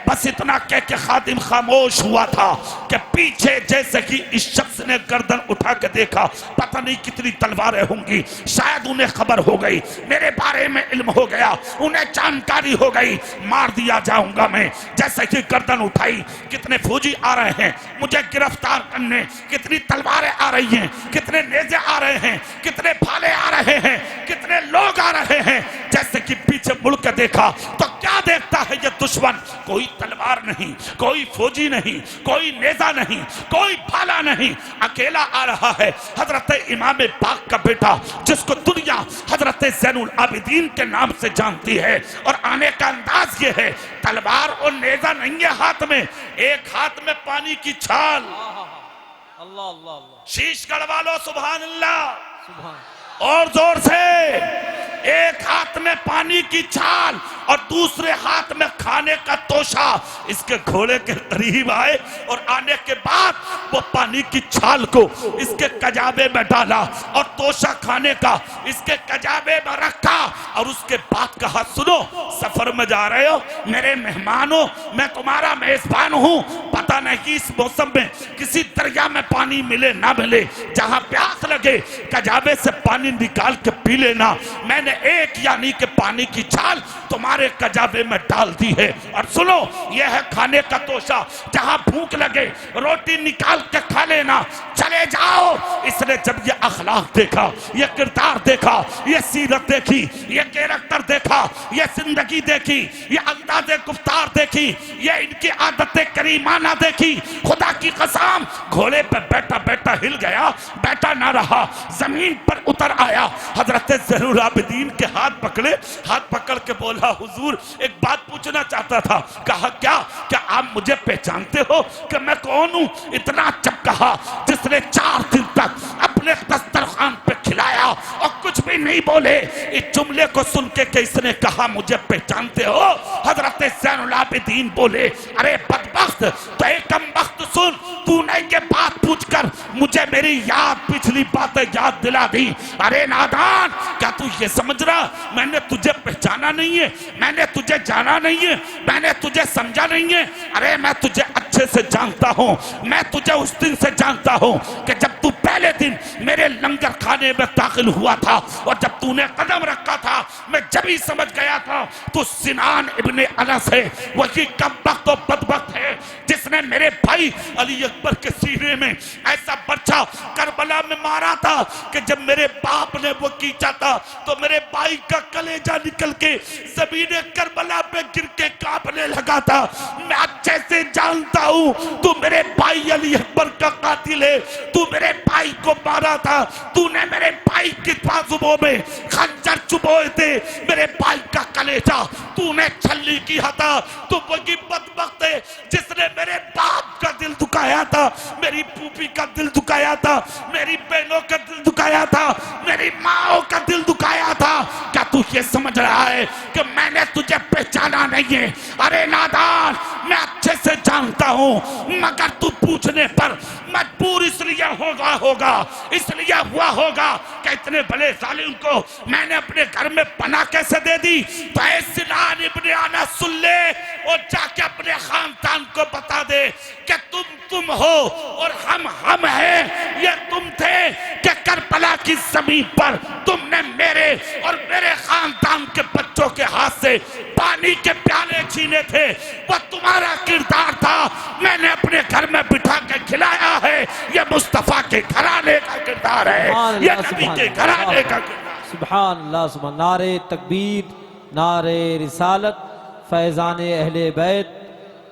बस इतना कह के खादिम खामोश हुआ था कि पीछे जैसे कि इस शख्स ने गर्दन उठा के देखा, पता नहीं कितनी तलवारें होंगी, शायद उन्हें खबर हो गई, मेरे बारे में इल्म हो गया, उन्हें जानकारी हो गई, मार दिया जाऊंगा मैं। जैसे कि गर्दन उठाई, कितने फौजी आ रहे हैं मुझे गिरफ्तार करने, कितनी तलवारें आ रही हैं, कितने नेज़े आ रहे हैं, कितने भाले आ रहे हैं, कितने लोग आ रहे हैं। जैसे कि पीछे मुड़ के देखा तो क्या देखता है ये दुश्मन? कोई तलवार नहीं, कोई फौजी नहीं, कोई नेजा नहीं, कोई भाला नहीं, अकेला आ रहा है हजरत इमाम पाक का बेटा, जिसको दुनिया हजरत ज़ैनुल आबिदीन के नाम से जानती है। और आने का अंदाज ये है, तलवार और नेजा नहीं है हाथ में, एक हाथ में पानी की छाल। अल्लाह अल्लाह अल्लाह, शीश गढ़वा लो, सुभान अल्लाह। और जोर से। एक हाथ में पानी की छाल और दूसरे हाथ में खाने का तोशा इसके घोड़े के करीब आए और आने के बाद वो पानी की छाल को इसके कजाबे में डाला और तोशा खाने का इसके कजाबे में रखा और उसके बाद कहा, सुनो, सफर में जा रहे हो मेरे मेहमानों, मैं तुम्हारा मेजबान हूं। पता नहीं कि इस मौसम में किसी दरिया में पानी मिले ना मिले, जहां प्यास लगे कजाबे से पानी निकाल के पी लेना। मैंने एक यानी के पानी की छाल तुम्हारे कजाबे में डाल दी है। और सुनो, यह है खाने का तोशा, जहां भूख लगे रोटी निकाल के खा लेना, चले जाओ। इसने जब ये अखलाक देखा, ये किरदार देखा, ये सीरत देखी, ये कैरेक्टर देखा, ये जिंदगी देखी, ये अंदाज़े गुफ्तार देखी, ये इनकी आदतें करीमाना देखी, खुदा की कसम घोड़े पर बैठा बैठा हिल गया, बैठा ना रहा, जमीन पर उतर आया। हजरत ज़ैनुल आबिदीन के हाथ पकड़े, हाथ पकड़ के बोला, हुजूर एक बात पूछना चाहता था। कहा, क्या आप मुझे पहचानते हो कि मैं कौन हूं? इतना जब कहा जिसने 4 दिन तक अपने दस्तरखान पे खिलाया और कुछ भी नहीं बोले। इस जुमले को सुन के इसने कहा, मुझे पहचानते हो? हजरत ज़ैनुल आबिदीन बोले, अरे बदबख्त, तो एक कमबख्त सुन, तूने ये बात पूछकर मुझे मेरी पिछली बातें याद दिला दी। अरे नादान, क्या तू ये समझ रहा मैंने तुझे पहचाना नहीं है, मैंने तुझे जाना नहीं है, मैंने तुझे समझा नहीं है? अरे मैं तुझे अच्छे से जानता हूं, मैं तुझे उस दिन से जानता हूं कि जब तू पहले दिन मेरे लंगर खाने में दाखिल हुआ था और जब तूने कदम रखा था, मैं जब ही समझ गया था तू सिनान इब्ने अनस है, वही कमबख्त और बदबख्त है जिसने मेरे भाई अली अकबर के सीने में ऐसा बच्चा करबला में मारा था कि जब मेरे बाप ने वो कीचा था तो मेरे भाई का कलेजा निकल के ज़मीने करबला पे गिर के कांपने लगा था। मैं अच्छे से जानता हूं तू मेरे भाई अली अकबर का कातिल है, तू मेरे भाई को मारा था, तूने मेरे भाई के बाजुओं में खंजर चुभोए थे, मेरे भाई का कलेजा तूने छल्ली किया था। तू वही बदबख्त है जिसने मेरे बाप का दिल दुखाया था, मेरी फूफी का दिल दुखाया था, मेरी बहनों का दिल दुखाया था, मेरी माओ का दिल दुखाया था। क्या तू ये समझ रहा है कि मैंने तुझे पहचाना नहीं है? अरे नादान, मैं अच्छे से जानता हूं, मगर तू पूछने पर मजबूर इसलिए होगा इसलिए हुआ होगा कि इतने बड़े जालिम को मैंने अपने घर में पनाह कैसे दे दी। तो सिनान इब्ने अनस सुन ले और जाके अपने खानदान को बता दे कि तुम हो और हम हैं। ये तुम थे कि करबला की जमीन पर तुमने मेरे और मेरे खानदान के बच्चों के हाथ से पानी के प्याले छीने थे, वो तुम्हारा किरदार था। मैंने अपने घर में बिठा के खिलाया है, ये मुस्तफा के घराने का किरदार है, ये नबी के घराने का किरदार। सुभान अल्लाह, सुभान। नारे तकबीर, नारे रिसालत, फैजान अहले बैत,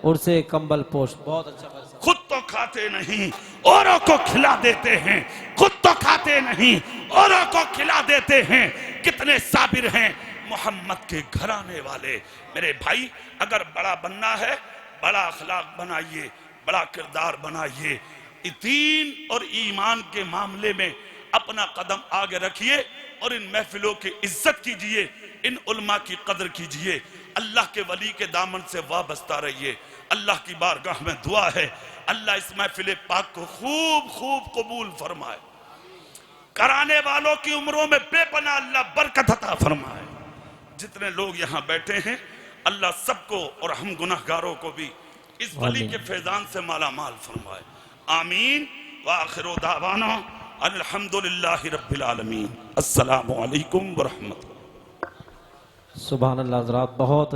उर्से कंबल पोश। बहुत अच्छा। खुद तो खाते नहीं, औरों को खिला देते हैं, खुद तो खाते नहीं, औरों को खिला देते हैं। कितने साबिर हैं मोहम्मद के घराने वाले। मेरे भाई, अगर बड़ा बनना है, बड़ा अखलाक बनाइए, बड़ा किरदार बनाइए, दीन और ईमान के मामले में अपना कदम आगे रखिए और इन महफिलों की इज्जत कीजिए, इन उलमा की कदर कीजिए, अल्लाह के वली के दामन से वाबस्ता रहिए। अल्लाह की बारगाह में दुआ है, अल्लाह इस महफिल पाक को खूब खूब कबूल फरमाए, कराने वालों की उम्रों में बेपनाह अल्लाह बरकत अता फरमाए। जितने लोग यहाँ बैठे हैं, अल्लाह सबको और हम गुनहगारों को भी इस वली के फैजान से माला माल फरमाए। आमीन व आखिर दावाना अल्हम्दुलिल्लाहि रब्बिल आलमीन। अस्सलामु अलैकुम व रहमतुल्लाह। सुभान अल्लाह। हज़रात, बहुत